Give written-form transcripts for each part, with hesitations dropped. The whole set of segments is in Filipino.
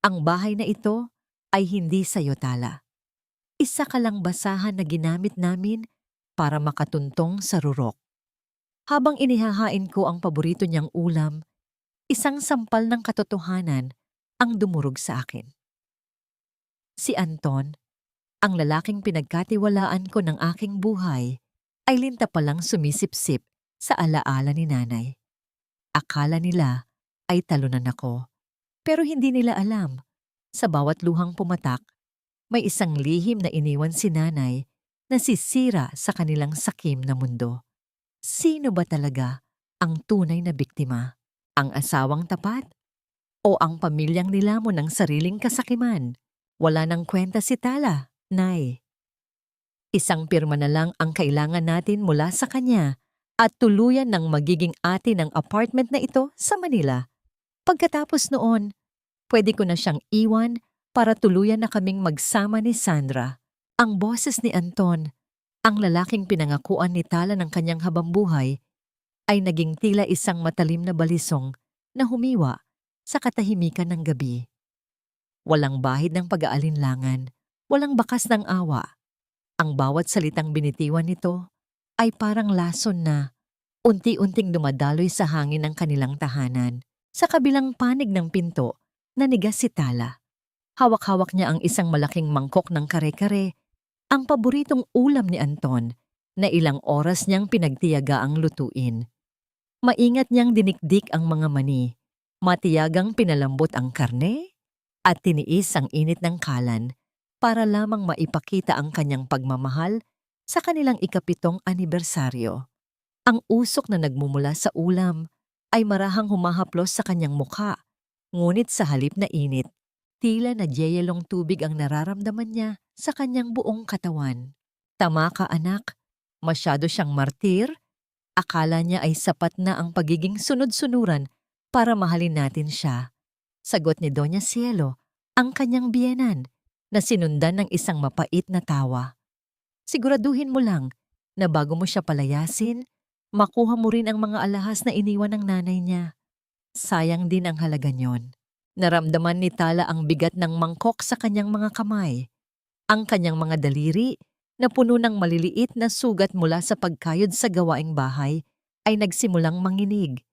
Ang bahay na ito ay hindi sa'yo, Tala. Isa ka lang basahan na ginamit namin para makatuntong sa rurok. Habang inihahain ko ang paborito niyang ulam, isang sampal ng katotohanan ang dumurog sa akin. Si Anton, ang lalaking pinagkatiwalaan ko ng aking buhay, ay linta palang sumisipsip sa alaala ni nanay. Akala nila ay talunan ako, pero hindi nila alam. Sa bawat luhang pumatak, may isang lihim na iniwan si nanay na sisira sa kanilang sakim na mundo. Sino ba talaga ang tunay na biktima? Ang asawang tapat? O ang pamilyang nilamon ng sariling kasakiman? Wala nang kwenta si Tala, Nay. Isang pirma na lang ang kailangan natin mula sa kanya at tuluyan ng magiging ate ng apartment na ito sa Manila. Pagkatapos noon, pwede ko na siyang iwan para tuluyan na kaming magsama ni Sandra. Ang boses ni Anton, ang lalaking pinangakuan ni Tala ng kanyang habambuhay, ay naging tila isang matalim na balisong na humiwa sa katahimikan ng gabi. Walang bahid ng pag-aalinlangan, walang bakas ng awa. Ang bawat salitang binitiwan nito ay parang lason na unti-unting dumadaloy sa hangin ng kanilang tahanan. Sa kabilang panig ng pinto, nanigas si Tala. Hawak-hawak niya ang isang malaking mangkok ng kare-kare, ang paboritong ulam ni Anton na ilang oras niyang pinagtiyagaang lutuin. Maingat niyang dinikdik ang mga mani, matiyagang pinalambot ang karne, at tiniis ang init ng kalan para lamang maipakita ang kanyang pagmamahal sa kanilang ikapitong anibersaryo. Ang usok na nagmumula sa ulam ay marahang humahaplos sa kanyang mukha, ngunit sa halip na init, tila na dyeyelong tubig ang nararamdaman niya sa kanyang buong katawan. Tama ka, anak. Masyado siyang martir. Akala niya ay sapat na ang pagiging sunod-sunuran para mahalin natin siya. Sagot ni Doña Cielo, ang kanyang biyenan, na sinundan ng isang mapait na tawa. Siguraduhin mo lang na bago mo siya palayasin, makuha mo rin ang mga alahas na iniwan ng nanay niya. Sayang din ang halaga niyon. Naramdaman ni Tala ang bigat ng mangkok sa kanyang mga kamay. Ang kanyang mga daliri, na puno ng maliliit na sugat mula sa pagkayod sa gawaing bahay, ay nagsimulang manginig.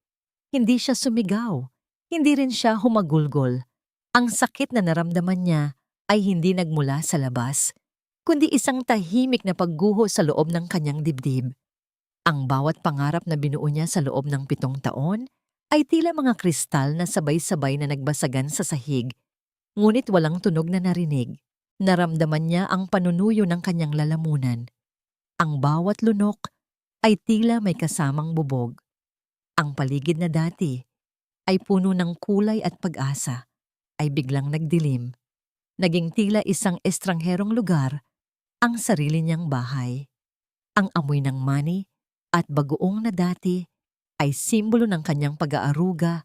Hindi siya sumigaw. Hindi rin siya humagulgol. Ang sakit na naramdaman niya ay hindi nagmula sa labas, kundi isang tahimik na pagguho sa loob ng kanyang dibdib. Ang bawat pangarap na binuo niya sa loob ng 7 taon ay tila mga kristal na sabay-sabay na nagbasagan sa sahig, ngunit walang tunog na narinig. Naramdaman niya ang panunuyo ng kanyang lalamunan. Ang bawat lunok ay tila may kasamang bubog. Ang paligid na dati ay puno ng kulay at pag-asa, ay biglang nagdilim. Naging tila isang estrangherong lugar ang sarili niyang bahay. Ang amoy ng mani at bagoong na dati ay simbolo ng kanyang pag-aaruga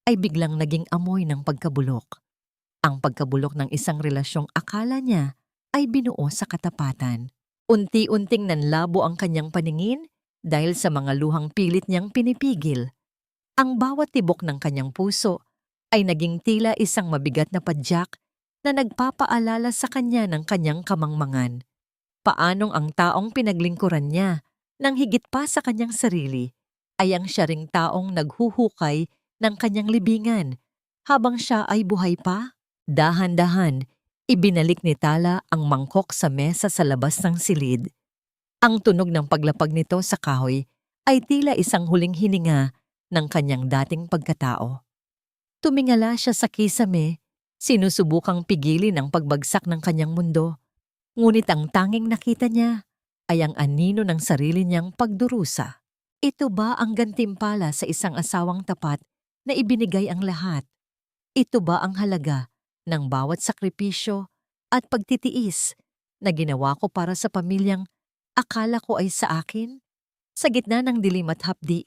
ay biglang naging amoy ng pagkabulok. Ang pagkabulok ng isang relasyong akala niya ay binuo sa katapatan. Unti-unting nanlabo ang kanyang paningin dahil sa mga luhang pilit niyang pinipigil. Ang bawat tibok ng kanyang puso ay naging tila isang mabigat na padyak na nagpapaalala sa kanya ng kanyang kamangmangan. Paanong ang taong pinaglingkuran niya nang higit pa sa kanyang sarili ay ang siya ring taong naghuhukay ng kanyang libingan habang siya ay buhay pa? Dahan-dahan, ibinalik ni Tala ang mangkok sa mesa sa labas ng silid. Ang tunog ng paglapag nito sa kahoy ay tila isang huling hininga ng kanyang dating pagkatao. Tumingala siya sa kisame, sinusubukang pigilin ang pagbagsak ng kanyang mundo. Ngunit ang tanging nakita niya ay ang anino ng sarili niyang pagdurusa. Ito ba ang gantimpala sa isang asawang tapat na ibinigay ang lahat? Ito ba ang halaga ng bawat sakripisyo at pagtitiis na ginawa ko para sa pamilyang akala ko ay sa akin? Sa gitna ng dilim at hapdi,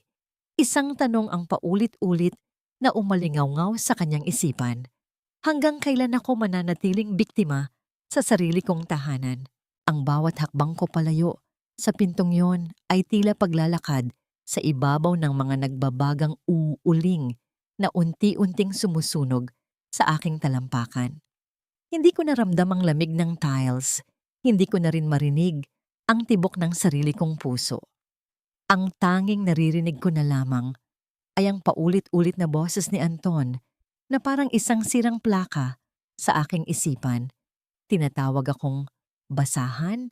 isang tanong ang paulit-ulit na umalingaw-ngaw sa kanyang isipan. Hanggang kailan ako mananatiling biktima sa sarili kong tahanan? Ang bawat hakbang ko palayo sa pintong yon ay tila paglalakad sa ibabaw ng mga nagbabagang uuling na unti-unting sumusunog sa aking talampakan. Hindi ko naramdam ang lamig ng tiles, hindi ko na rin marinig ang tibok ng sarili kong puso. Ang tanging naririnig ko na lamang ay ang paulit-ulit na boses ni Anton na parang isang sirang plaka sa aking isipan. Tinatawag akong basahan,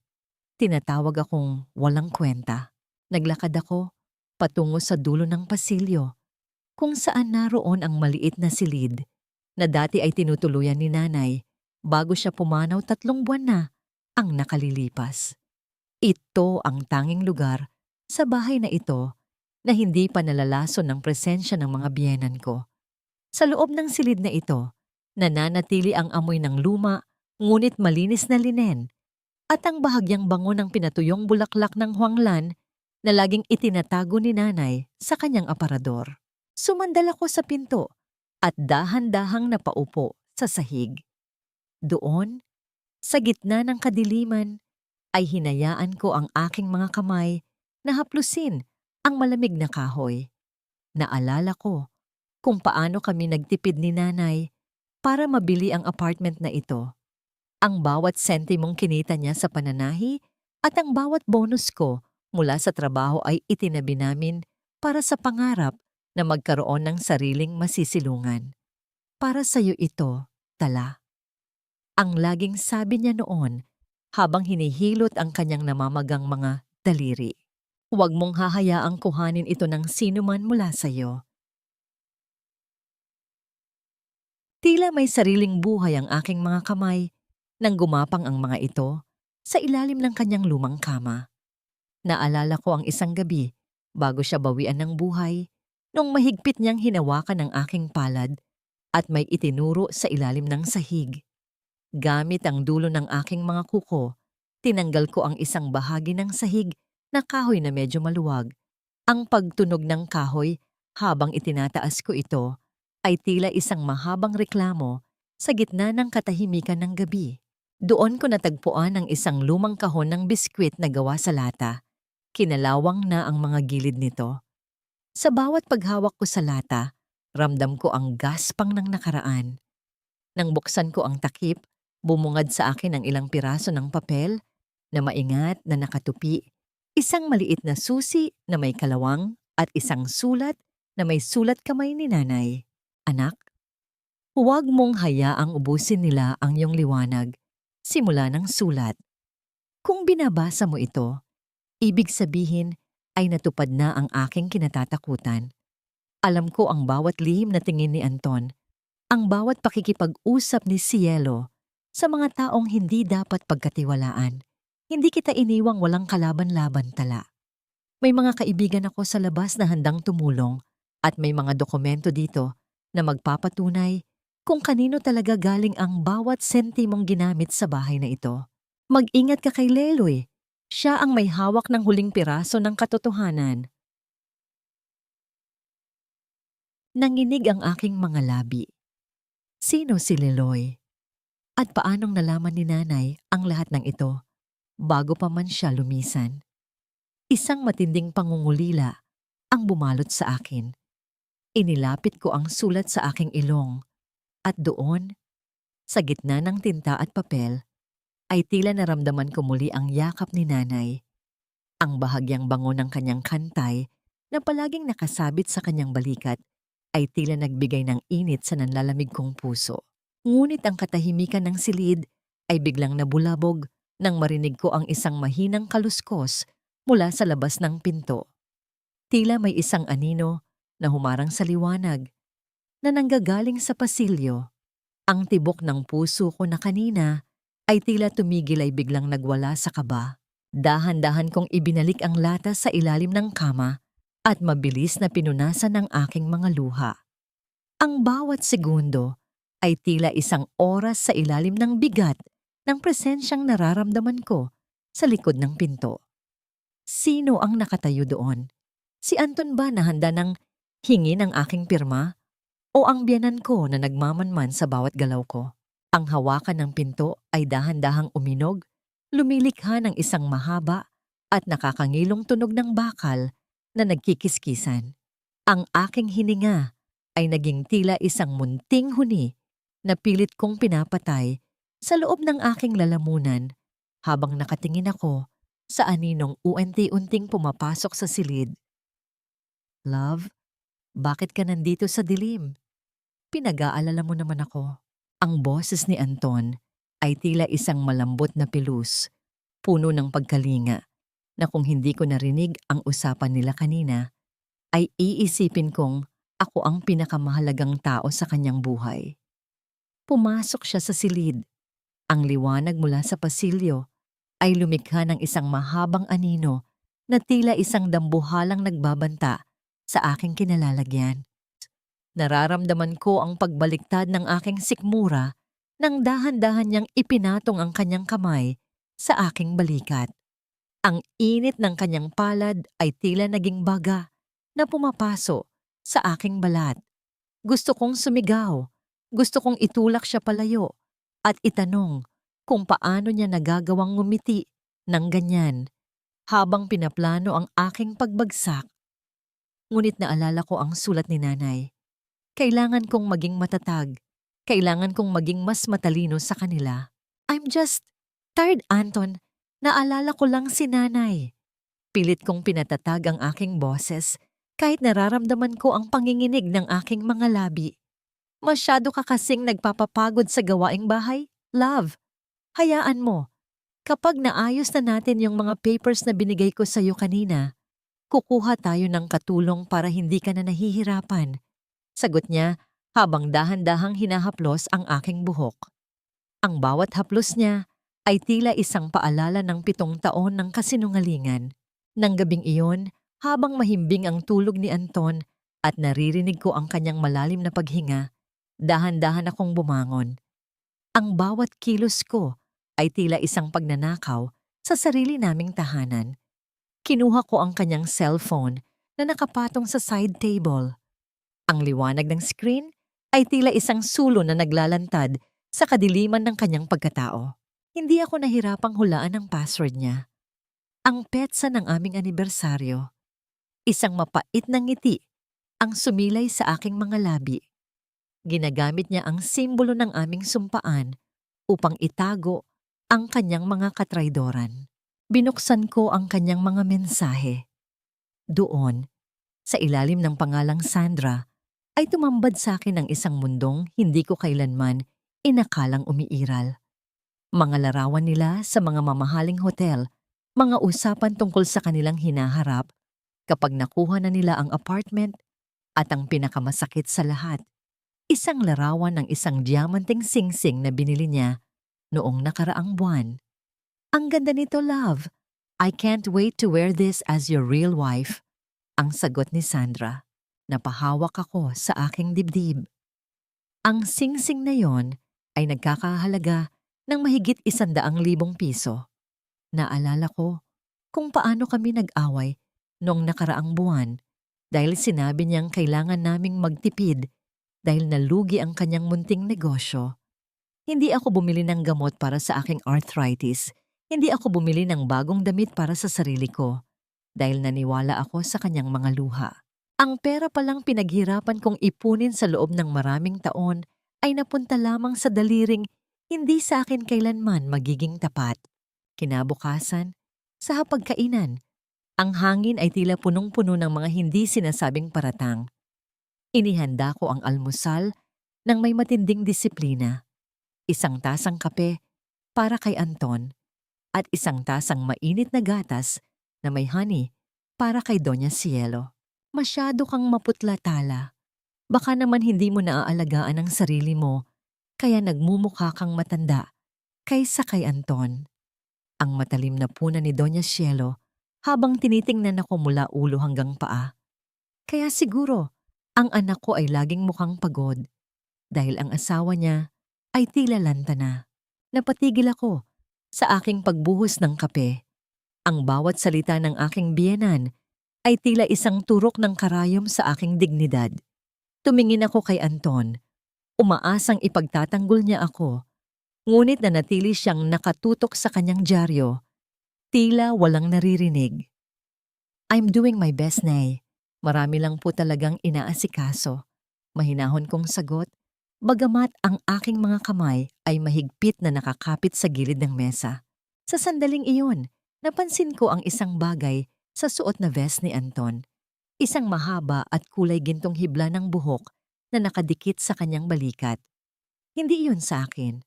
tinatawag akong walang kwenta. Naglakad ako patungo sa dulo ng pasilyo kung saan naroon ang maliit na silid na dati ay tinutuluyan ni nanay bago siya pumanaw 3 buwan na ang nakalilipas. Ito ang tanging lugar sa bahay na ito na hindi pa nalalason ng presensya ng mga biyenan ko. Sa loob ng silid na ito, nananatili ang amoy ng luma ngunit malinis na linen at ang bahagyang bango ng pinatuyong bulaklak ng huanglan na laging itinatago ni nanay sa kanyang aparador. Sumandal ako sa pinto at dahan-dahang napaupo sa sahig. Doon, sa gitna ng kadiliman, ay hinayaan ko ang aking mga kamay na haplusin ang malamig na kahoy. Naalala ko kung paano kami nagtipid ni nanay para mabili ang apartment na ito. Ang bawat sentimong kinita niya sa pananahi at ang bawat bonus ko mula sa trabaho ay itinabi namin para sa pangarap na magkaroon ng sariling masisilungan. Para sa'yo ito, Tala. Ang laging sabi niya noon habang hinihilot ang kanyang namamagang mga daliri. Huwag mong hahayaang kuhanin ito ng sinuman mula sa'yo. Tila may sariling buhay ang aking mga kamay nang gumapang ang mga ito sa ilalim ng kanyang lumang kama. Naalala ko ang isang gabi bago siya bawian ng buhay nung mahigpit niyang hinawakan ang aking palad at may itinuro sa ilalim ng sahig. Gamit ang dulo ng aking mga kuko, tinanggal ko ang isang bahagi ng sahig na kahoy na medyo maluwag. Ang pagtunog ng kahoy habang itinataas ko ito ay tila isang mahabang reklamo sa gitna ng katahimikan ng gabi. Doon ko natagpuan ang isang lumang kahon ng biskwit na gawa sa lata. Kinalawang na ang mga gilid nito. Sa bawat paghawak ko sa lata, ramdam ko ang gaspang ng nakaraan. Nang buksan ko ang takip, bumungad sa akin ang ilang piraso ng papel na maingat na nakatupi, isang maliit na susi na may kalawang at isang sulat na may sulat kamay ni nanay. Anak, huwag mong hayaang ubusin nila ang iyong liwanag, simula ng sulat. Kung binabasa mo ito, ibig sabihin ay natupad na ang aking kinatatakutan. Alam ko ang bawat lihim na tingin ni Anton, ang bawat pakikipag-usap ni Cielo sa mga taong hindi dapat pagkatiwalaan. Hindi kita iniwang walang kalaban-laban, Tala. May mga kaibigan ako sa labas na handang tumulong at may mga dokumento dito na magpapatunay kung kanino talaga galing ang bawat sentimong ginamit sa bahay na ito. Mag-ingat ka kay Leloy. Siya ang may hawak ng huling piraso ng katotohanan. Nanginig ang aking mga labi. Sino si Leloy? At paanong nalaman ni nanay ang lahat ng ito bago pa man siya lumisan? Isang matinding pangungulila ang bumalot sa akin. Inilapit ko ang sulat sa aking ilong at doon, sa gitna ng tinta at papel, ay tila naramdaman ko muli ang yakap ni nanay. Ang bahagyang bango ng kanyang kantay na palaging nakasabit sa kanyang balikat ay tila nagbigay ng init sa nanlalamig kong puso. Ngunit ang katahimikan ng silid ay biglang nabulabog nang marinig ko ang isang mahinang kaluskos mula sa labas ng pinto. Tila may isang anino na humarang sa liwanag na nanggagaling sa pasilyo. Ang tibok ng puso ko na kanina ay tila tumigil ay biglang nagwala sa kaba. Dahan-dahan kong ibinalik ang lata sa ilalim ng kama at mabilis na pinunasan ang aking mga luha. Ang bawat segundo ay tila isang oras sa ilalim ng bigat ng presensyang nararamdaman ko sa likod ng pinto. Sino ang nakatayo doon? Si Anton ba na handa ng hingin ang aking pirma? O ang biyanan ko na nagmamanman sa bawat galaw ko? Ang hawakan ng pinto ay dahan-dahang uminog, lumilikha ng isang mahaba at nakakangilong tunog ng bakal na nagkikiskisan. Ang aking hininga ay naging tila isang munting huni na pilit kong pinapatay sa loob ng aking lalamunan habang nakatingin ako sa aninong unti-unting pumapasok sa silid. Love, bakit ka nandito sa dilim? Pinag-aalala mo naman ako. Ang boses ni Anton ay tila isang malambot na pilus, puno ng pagkalinga, na kung hindi ko narinig ang usapan nila kanina, ay iisipin kong ako ang pinakamahalagang tao sa kanyang buhay. Pumasok siya sa silid. Ang liwanag mula sa pasilyo ay lumikha ng isang mahabang anino na tila isang dambuhalang nagbabanta sa aking kinalalagyan. Nararamdaman ko ang pagbaliktad ng aking sikmura nang dahan-dahan niyang ipinatong ang kanyang kamay sa aking balikat. Ang init ng kanyang palad ay tila naging baga na pumapaso sa aking balat. Gusto kong sumigaw, gusto kong itulak siya palayo at itanong kung paano niya nagagawang ngumiti ng ganyan habang pinaplano ang aking pagbagsak. Ngunit naalala ko ang sulat ni nanay. Kailangan kong maging matatag. Kailangan kong maging mas matalino sa kanila. I'm just tired, Anton. Naalala ko lang si nanay. Pilit kong pinatatag ang aking boses kahit nararamdaman ko ang panginginig ng aking mga labi. Masyado ka kasing nagpapapagod sa gawaing bahay, love. Hayaan mo. Kapag naayos na natin yung mga papers na binigay ko sa iyo kanina, kukuha tayo ng katulong para hindi ka na nahihirapan. Sagot niya habang dahan-dahang hinahaplos ang aking buhok. Ang bawat haplos niya ay tila isang paalala ng 7 taon ng kasinungalingan. Nang gabing iyon, habang mahimbing ang tulog ni Anton at naririnig ko ang kanyang malalim na paghinga, dahan-dahan akong bumangon. Ang bawat kilos ko ay tila isang pagnanakaw sa sarili naming tahanan. Kinuha ko ang kanyang cellphone na nakapatong sa side table. Ang liwanag ng screen ay tila isang sulo na naglalantad sa kadiliman ng kanyang pagkatao. Hindi ako nahirapang hulaan ang password niya. Ang petsa ng aming anibersaryo. Isang mapait na ngiti ang sumilay sa aking mga labi. Ginagamit niya ang simbolo ng aming sumpaan upang itago ang kanyang mga katraydoran. Binuksan ko ang kanyang mga mensahe. Doon, sa ilalim ng pangalang Sandra, ay tumambad sa akin ang isang mundong hindi ko kailanman inakalang umiiral. Mga larawan nila sa mga mamahaling hotel, mga usapan tungkol sa kanilang hinaharap kapag nakuha na nila ang apartment, at ang pinakamasakit sa lahat, isang larawan ng isang diamanteng singsing na binili niya noong nakaraang buwan. Ang ganda nito, love. I can't wait to wear this as your real wife. Ang sagot ni Sandra. Napahawak ako sa aking dibdib. Ang singsing na yon ay nagkakahalaga ng mahigit 100,000 piso. Naalala ko kung paano kami nag-away noong nakaraang buwan dahil sinabi niyang kailangan naming magtipid dahil nalugi ang kanyang munting negosyo. Hindi ako bumili ng gamot para sa aking arthritis. Hindi ako bumili ng bagong damit para sa sarili ko dahil naniwala ako sa kanyang mga luha. Ang pera palang pinaghirapan kong ipunin sa loob ng maraming taon ay napunta lamang sa daliring hindi sa akin kailanman magiging tapat. Kinabukasan, sa hapagkainan, ang hangin ay tila punong-puno ng mga hindi sinasabing paratang. Inihanda ko ang almusal ng may matinding disiplina. Isang tasang kape para kay Anton at isang tasang mainit na gatas na may honey para kay Doña Cielo. Masyado kang maputla, Tala. Baka naman hindi mo naaalagaan ang sarili mo, kaya nagmumukha kang matanda kaysa kay Anton. Ang matalim na puna ni Doña Cielo habang tinitingnan ako mula ulo hanggang paa. Kaya siguro, ang anak ko ay laging mukhang pagod dahil ang asawa niya ay tila lanta na. Napatigil ako sa aking pagbuhos ng kape. Ang bawat salita ng aking biyenan ay tila isang turok ng karayom sa aking dignidad. Tumingin ako kay Anton. Umaasang ipagtatanggol niya ako. Ngunit nanatili siyang nakatutok sa kanyang dyaryo. Tila walang naririnig. I'm doing my best, Nay. Marami lang po talagang inaasikaso. Mahinahon kong sagot Bagamat ang aking mga kamay ay mahigpit na nakakapit sa gilid ng mesa. Sa sandaling iyon, napansin ko ang isang bagay sa suot na vest ni Anton. Isang mahaba at kulay gintong hibla ng buhok na nakadikit sa kanyang balikat. Hindi iyon sa akin.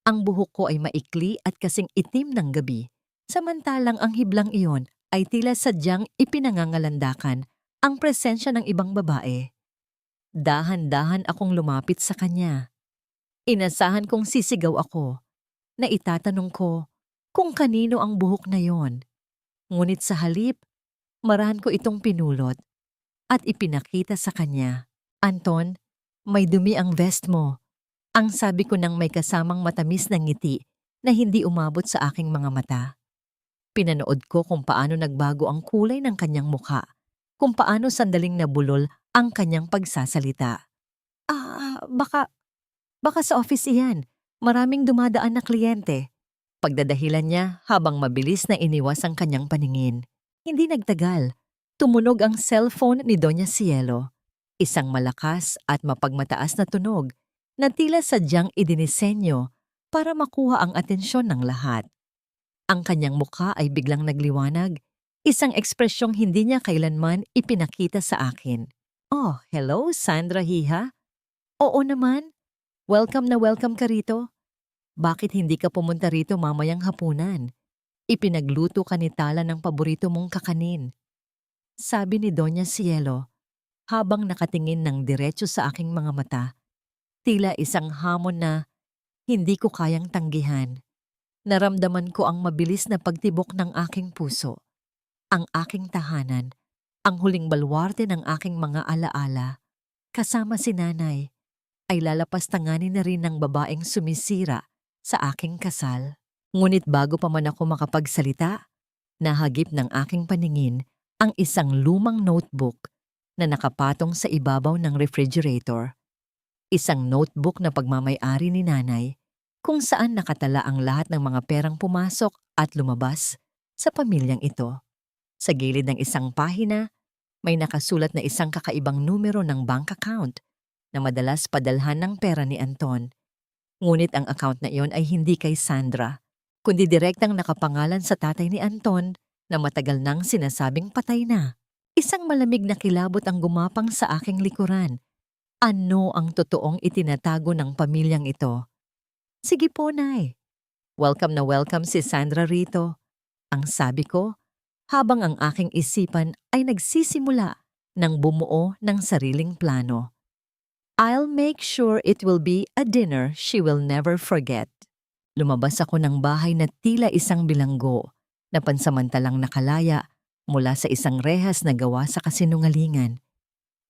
Ang buhok ko ay maikli at kasing itim ng gabi, samantalang ang hiblang iyon ay tila sadyang ipinangangalandakan ang presensya ng ibang babae. Dahan-dahan akong lumapit sa kanya. Inasahan kong sisigaw ako na itatanong ko kung kanino ang buhok na yon. Ngunit sa halip, marahan ko itong pinulot at ipinakita sa kanya. Anton, may dumi ang vest mo. Ang sabi ko nang may kasamang matamis na ngiti na hindi umabot sa aking mga mata. Pinanood ko kung paano nagbago ang kulay ng kanyang mukha, kung paano sandaling nabulol ang kanyang pagsasalita. Baka sa office iyan. Maraming dumadaan na kliyente. Pagdadahilan niya habang mabilis na iniwas ang kanyang paningin. Hindi nagtagal. Tumunog ang cellphone ni Doña Cielo. Isang malakas at mapagmataas na tunog na tila sadyang idinisenyo para makuha ang atensyon ng lahat. Ang kanyang mukha ay biglang nagliwanag, isang ekspresyong hindi niya kailanman ipinakita sa akin. Oh, hello Sandra Hiha? Oo naman. Welcome na welcome ka rito. Bakit hindi ka pumunta rito mamayang hapunan? Ipinagluto ka ni Tala ng paborito mong kakanin. Sabi ni Doña Cielo habang nakatingin ng diretso sa aking mga mata. Tila isang hamon na hindi ko kayang tanggihan. Naramdaman ko ang mabilis na pagtibok ng aking puso. Ang aking tahanan, ang huling balwarte ng aking mga alaala. Kasama si nanay, ay lalapastanganin na rin ng babaeng sumisira sa aking kasal. Ngunit bago pa man ako makapagsalita, nahagip ng aking paningin ang isang lumang notebook na nakapatong sa ibabaw ng refrigerator. Isang notebook na pagmamay-ari ni nanay kung saan nakatala ang lahat ng mga perang pumasok at lumabas sa pamilyang ito. Sa gilid ng isang pahina, may nakasulat na isang kakaibang numero ng bank account na madalas padalhan ng pera ni Anton. Ngunit ang account na iyon ay hindi kay Sandra, kundi direktang nakapangalan sa tatay ni Anton na matagal nang sinasabing patay na. Isang malamig na kilabot ang gumapang sa aking likuran. Ano ang totoong itinatago ng pamilyang ito? Sige po, Nay. Welcome na welcome si Sandra rito. Ang sabi ko, habang ang aking isipan ay nagsisimula ng bumuo ng sariling plano. I'll make sure it will be a dinner she will never forget. Lumabas ako ng bahay na tila isang bilanggo na pansamantalang nakalaya mula sa isang rehas na gawa sa kasinungalingan.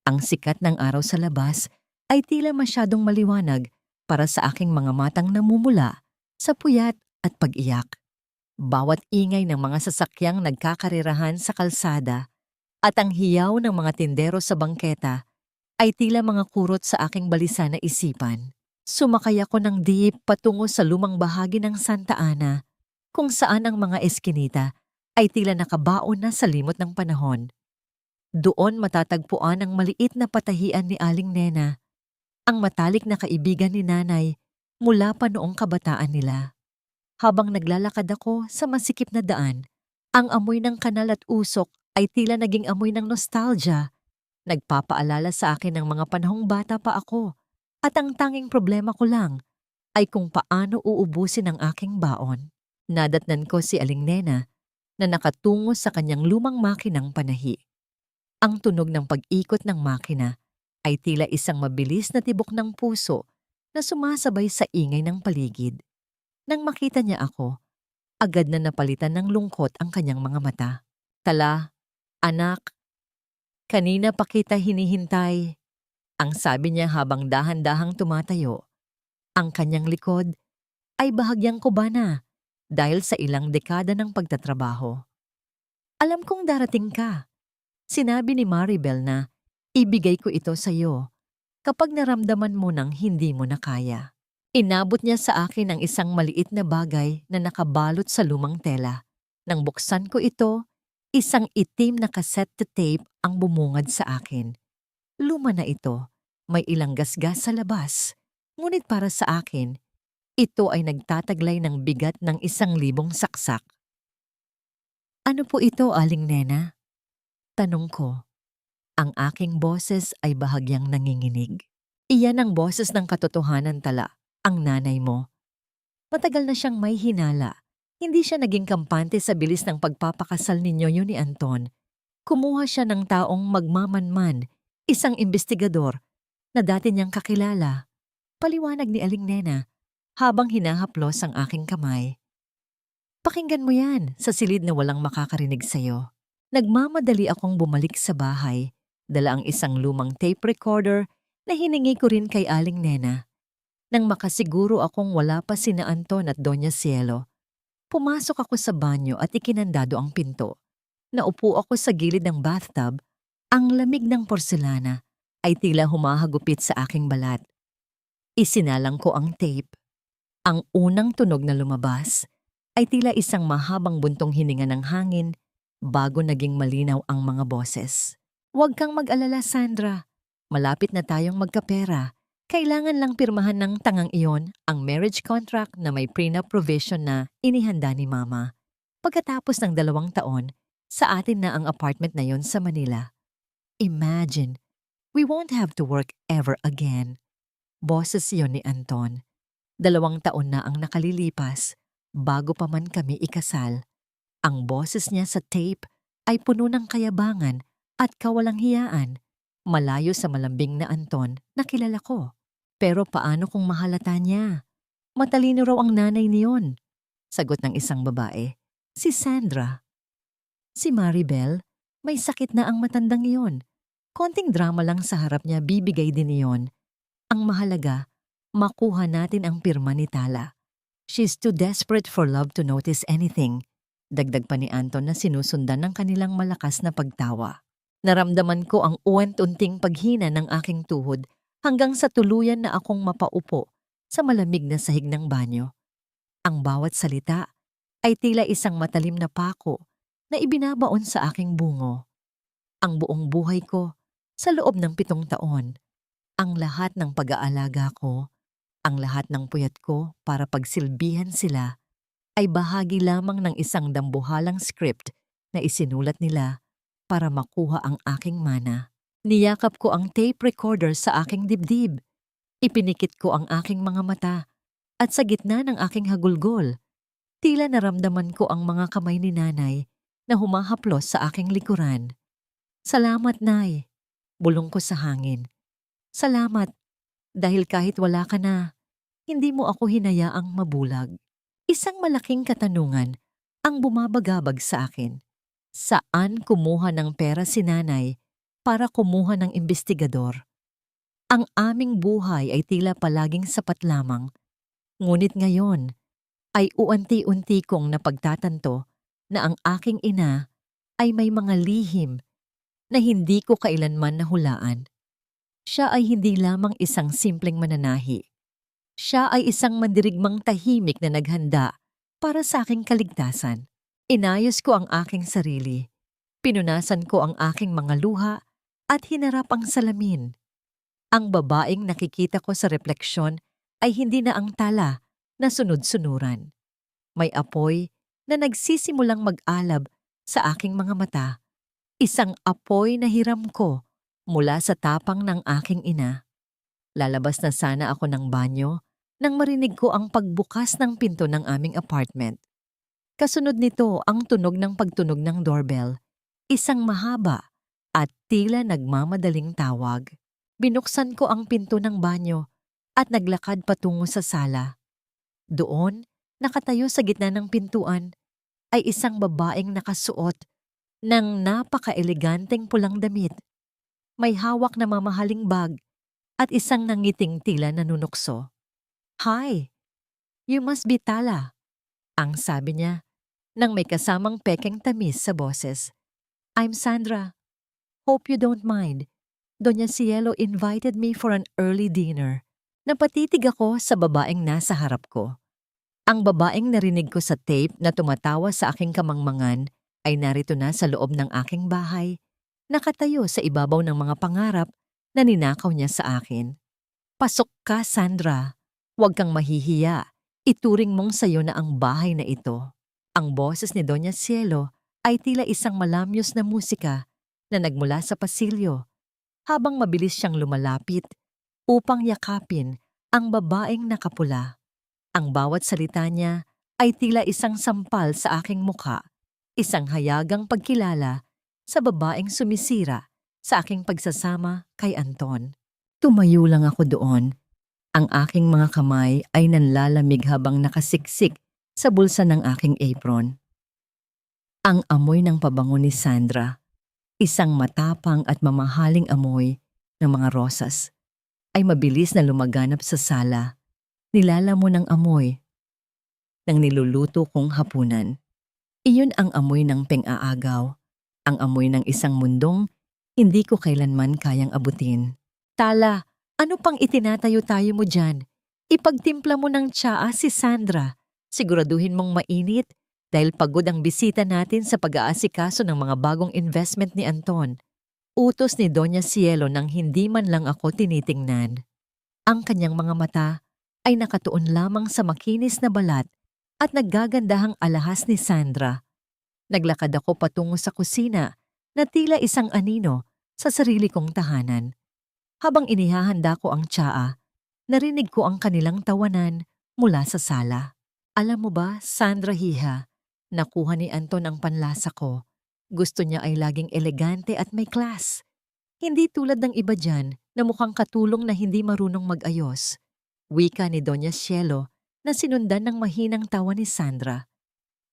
Ang sikat ng araw sa labas ay tila masyadong maliwanag para sa aking mga matang namumula sa puyat at pag-iyak. Bawat ingay ng mga sasakyang nagkakarirahan sa kalsada at ang hiyaw ng mga tindero sa bangketa ay tila mga kurot sa aking balisa na isipan. Sumakay ako ng jeep patungo sa lumang bahagi ng Santa Ana kung saan ang mga eskinita ay tila nakabaon na sa limot ng panahon. Doon matatagpuan ang maliit na patahian ni Aling Nena, ang matalik na kaibigan ni nanay mula pa noong kabataan nila. Habang naglalakad ako sa masikip na daan, ang amoy ng kanal at usok ay tila naging amoy ng nostalgia. Nagpapaalala sa akin ng mga panahong bata pa ako at ang tanging problema ko lang ay kung paano uubusin ang aking baon. Nadatnan ko si Aling Nena na nakatungo sa kanyang lumang makinang panahi. Ang tunog ng pag-ikot ng makina ay tila isang mabilis na tibok ng puso na sumasabay sa ingay ng paligid. Nang makita niya ako, agad na napalitan ng lungkot ang kanyang mga mata. Tala, anak, kanina pa kita hinihintay. Ang sabi niya habang dahan-dahang tumatayo. Ang kanyang likod ay bahagyang kubana dahil sa ilang dekada ng pagtatrabaho. Alam kong darating ka. Sinabi ni Maribel na ibigay ko ito sa iyo kapag naramdaman mo nang hindi mo na kaya. Inabot niya sa akin ang isang maliit na bagay na nakabalot sa lumang tela. Nang buksan ko ito, isang itim na cassette tape ang bumungad sa akin. Luma na ito, may ilang gasgas sa labas. Ngunit para sa akin, ito ay nagtataglay ng bigat ng 1,000 saksak. Ano po ito, Aling Nena? Tanong ko. Ang aking boses ay bahagyang nanginginig. Iyan ang boses ng katotohanan tala, ang nanay mo. Matagal na siyang may hinala. Hindi siya naging kampante sa bilis ng pagpapakasal ninyo yun ni Anton. Kumuha siya ng taong magmamanman, isang investigador na dati niyang kakilala. Paliwanag ni Aling Nena habang hinahaplos ang aking kamay. Pakinggan mo yan sa silid na walang makakarinig sa'yo. Nagmamadali akong bumalik sa bahay. Dala ang isang lumang tape recorder na hiningi ko rin kay Aling Nena. Nang makasiguro akong wala pa sina Anton at Doña Cielo, pumasok ako sa banyo at ikinandado ang pinto. Naupo ako sa gilid ng bathtub. Ang lamig ng porselana ay tila humahagupit sa aking balat. Isinalang ko ang tape. Ang unang tunog na lumabas ay tila isang mahabang buntong hininga ng hangin bago naging malinaw ang mga boses. Huwag kang mag-alala, Sandra. Malapit na tayong magkapera. Kailangan lang pirmahan ng tangang iyon ang marriage contract na may prenup provision na inihanda ni Mama. Pagkatapos ng 2 taon, sa atin na ang apartment na yon sa Manila. Imagine, we won't have to work ever again. Boses yon ni Anton. 2 taon na ang nakalilipas bago pa man kami ikasal. Ang boses niya sa tape ay puno ng kayabangan at kawalang hiyaan, malayo sa malambing na Anton na kilala ko. Pero paano kung mahalata niya? Matalino raw ang nanay niyon. Sagot ng isang babae, si Sandra. Si Maribel, may sakit na ang matandang iyon. Konting drama lang sa harap niya bibigay din iyon. Ang mahalaga, makuha natin ang pirma ni Tala. She's too desperate for love to notice anything. Dagdag pa ni Anton na sinusundan ng kanilang malakas na pagtawa. Naramdaman ko ang uwent-unting paghina ng aking tuhod hanggang sa tuluyan na akong mapaupo sa malamig na sahig ng banyo. Ang bawat salita ay tila isang matalim na pako na ibinabaon sa aking bungo. Ang buong buhay ko sa loob ng 7 taon. Ang lahat ng pag-aalaga ko, ang lahat ng puyat ko para pagsilbihan sila ay bahagi lamang ng isang dambuhalang script na isinulat nila para makuha ang aking mana. Niyakap ko ang tape recorder sa aking dibdib. Ipinikit ko ang aking mga mata at sa gitna ng aking hagulgol, tila naramdaman ko ang mga kamay ni nanay na humahaplos sa aking likuran. Salamat, Nay. Bulong ko sa hangin. Salamat, dahil kahit wala ka na, hindi mo ako hinayaang mabulag. Isang malaking katanungan ang bumabagabag sa akin. Saan kumuha ng pera si nanay para kumuha ng investigador? Ang aming buhay ay tila palaging sapat lamang. Ngunit ngayon ay uunti-unti kong napagtatanto na ang aking ina ay may mga lihim na hindi ko kailanman nahulaan. Siya ay hindi lamang isang simpleng mananahi. Siya ay isang mandirigmang tahimik na naghanda para sa aking kaligtasan. Inayos ko ang aking sarili. Pinunasan ko ang aking mga luha at hinarap ang salamin. Ang babaeng nakikita ko sa refleksyon ay hindi na ang Tala na sunod-sunuran. May apoy na nagsisimulang mag-alab sa aking mga mata. Isang apoy na hiram ko mula sa tapang ng aking ina. Lalabas na sana ako ng banyo nang marinig ko ang pagbukas ng pinto ng aming apartment. Kasunod nito ang tunog ng pagtunog ng doorbell, isang mahaba at tila nagmamadaling tawag. Binuksan ko ang pinto ng banyo at naglakad patungo sa sala. Doon, nakatayo sa gitna ng pintuan, ay isang babaeng nakasuot ng napaka-eleganteng pulang damit. May hawak na mamahaling bag at isang nangiting tila nanunukso. "Hi, you must be Tala," ang sabi niya nang may kasamang pekeng tamis sa boses. "I'm Sandra. Hope you don't mind. Doña Cielo invited me for an early dinner." Napatitig ako sa babaeng nasa harap ko. Ang babaeng narinig ko sa tape na tumatawa sa aking kamangmangan ay narito na sa loob ng aking bahay, nakatayo sa ibabaw ng mga pangarap na ninakaw niya sa akin. Pasok ka, Sandra. Huwag kang mahihiya. Ituring mong sayo na ang bahay na ito. Ang boses ni Doña Cielo ay tila isang malamyos na musika na nagmula sa pasilyo habang mabilis siyang lumalapit upang yakapin ang babaeng nakapula. Ang bawat salita niya ay tila isang sampal sa aking mukha, isang hayagang pagkilala sa babaeng sumisira sa aking pagsasama kay Anton. Tumayo lang ako doon. Ang aking mga kamay ay nanlalamig habang nakasiksik sa bulsa ng aking apron. Ang amoy ng pabango ni Sandra, isang matapang at mamahaling amoy ng mga rosas, ay mabilis na lumaganap sa sala. Nilalamon ng amoy ng niluluto kong hapunan. Iyon ang amoy ng peng-aagaw, ang amoy ng isang mundong hindi ko kailanman kayang abutin. Tala, ano pang itinatayo-tayo mo dyan? Ipagtimpla mo ng tsaa si Sandra. Siguraduhin mong mainit dahil pagod ang bisita natin sa pag-aasikaso ng mga bagong investment ni Anton. Utos ni Doña Cielo nang hindi man lang ako tinitingnan. Ang kanyang mga mata ay nakatuon lamang sa makinis na balat at naggagandahang alahas ni Sandra. Naglakad ako patungo sa kusina na tila isang anino sa sarili kong tahanan. Habang inihahanda ko ang tsaa, narinig ko ang kanilang tawanan mula sa sala. Alam mo ba, Sandra Hiha, nakuha ni Anton ang panlasa ko. Gusto niya ay laging elegante at may class. Hindi tulad ng iba dyan na mukhang katulong na hindi marunong mag-ayos. Wika ni Doña Cielo na sinundan ng mahinang tawa ni Sandra.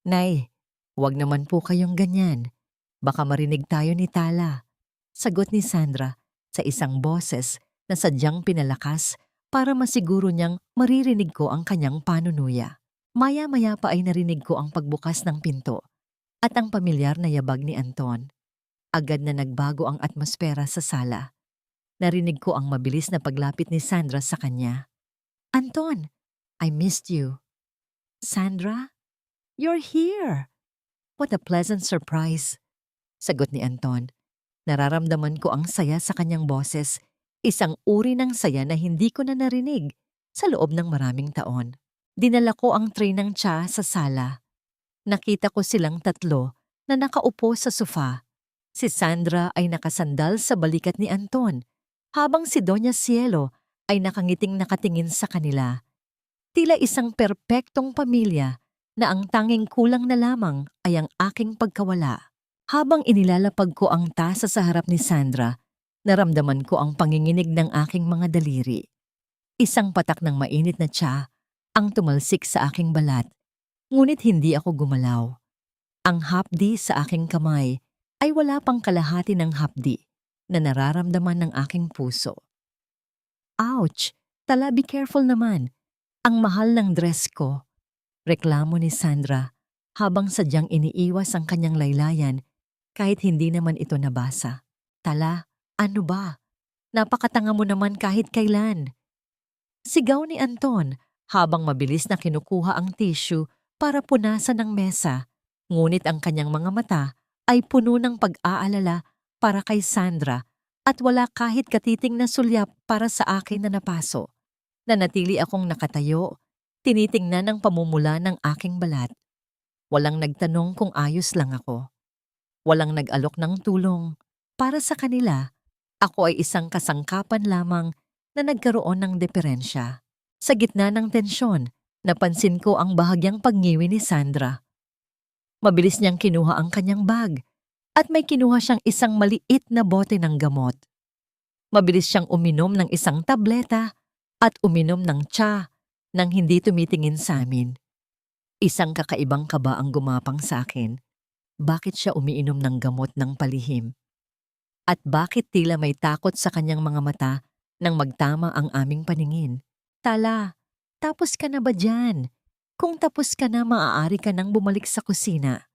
Nay, huwag naman po kayong ganyan. Baka marinig tayo ni Tala. Sagot ni Sandra sa isang boses na sadyang pinalakas para masiguro niyang maririnig ko ang kanyang panunuya. Maya-maya pa ay narinig ko ang pagbukas ng pinto at ang pamilyar na yabag ni Anton. Agad na nagbago ang atmosfera sa sala. Narinig ko ang mabilis na paglapit ni Sandra sa kanya. Anton, I missed you. Sandra, you're here. What a pleasant surprise. Sagot ni Anton. Nararamdaman ko ang saya sa kanyang boses, isang uri ng saya na hindi ko na narinig sa loob ng maraming taon. Dinala ko ang tray ng tsa sa sala. Nakita ko silang tatlo na nakaupo sa sofa. Si Sandra ay nakasandal sa balikat ni Anton, habang si Doña Cielo ay nakangiting nakatingin sa kanila. Tila isang perpektong pamilya na ang tanging kulang na lamang ay ang aking pagkawala. Habang inilalapag ko ang tasa sa harap ni Sandra, naramdaman ko ang panginginig ng aking mga daliri. Isang patak ng mainit na tsa ang tumalsik sa aking balat, ngunit hindi ako gumalaw. Ang hapdi sa aking kamay ay wala pang kalahati ng hapdi na nararamdaman ng aking puso. Ouch! Tala, be careful naman. Ang mahal ng dress ko. Reklamo ni Sandra habang sadyang iniiwas ang kanyang laylayan kahit hindi naman ito nabasa. Tala, ano ba? Napakatanga mo naman kahit kailan. Sigaw ni Anton habang mabilis na kinukuha ang tissue para punasan ng mesa, ngunit ang kanyang mga mata ay puno ng pag-aalala para kay Sandra at wala kahit katiting na sulyap para sa akin na napaso. Nanatili akong nakatayo, tinitingnan ang pamumula ng aking balat. Walang nagtanong kung ayos lang ako. Walang nag-alok ng tulong. Para sa kanila, ako ay isang kasangkapan lamang na nagkaroon ng diferensya. Sa gitna ng tensyon, napansin ko ang bahagyang pagngiwi ni Sandra. Mabilis niyang kinuha ang kanyang bag at may kinuha siyang isang maliit na bote ng gamot. Mabilis siyang uminom ng isang tableta at uminom ng tsa nang hindi tumitingin sa amin. Isang kakaibang kaba ang gumapang sa akin. Bakit siya umiinom ng gamot ng palihim? At bakit tila may takot sa kanyang mga mata nang magtama ang aming paningin? Tala, tapos ka na ba dyan? Kung tapos ka na, maaari ka nang bumalik sa kusina.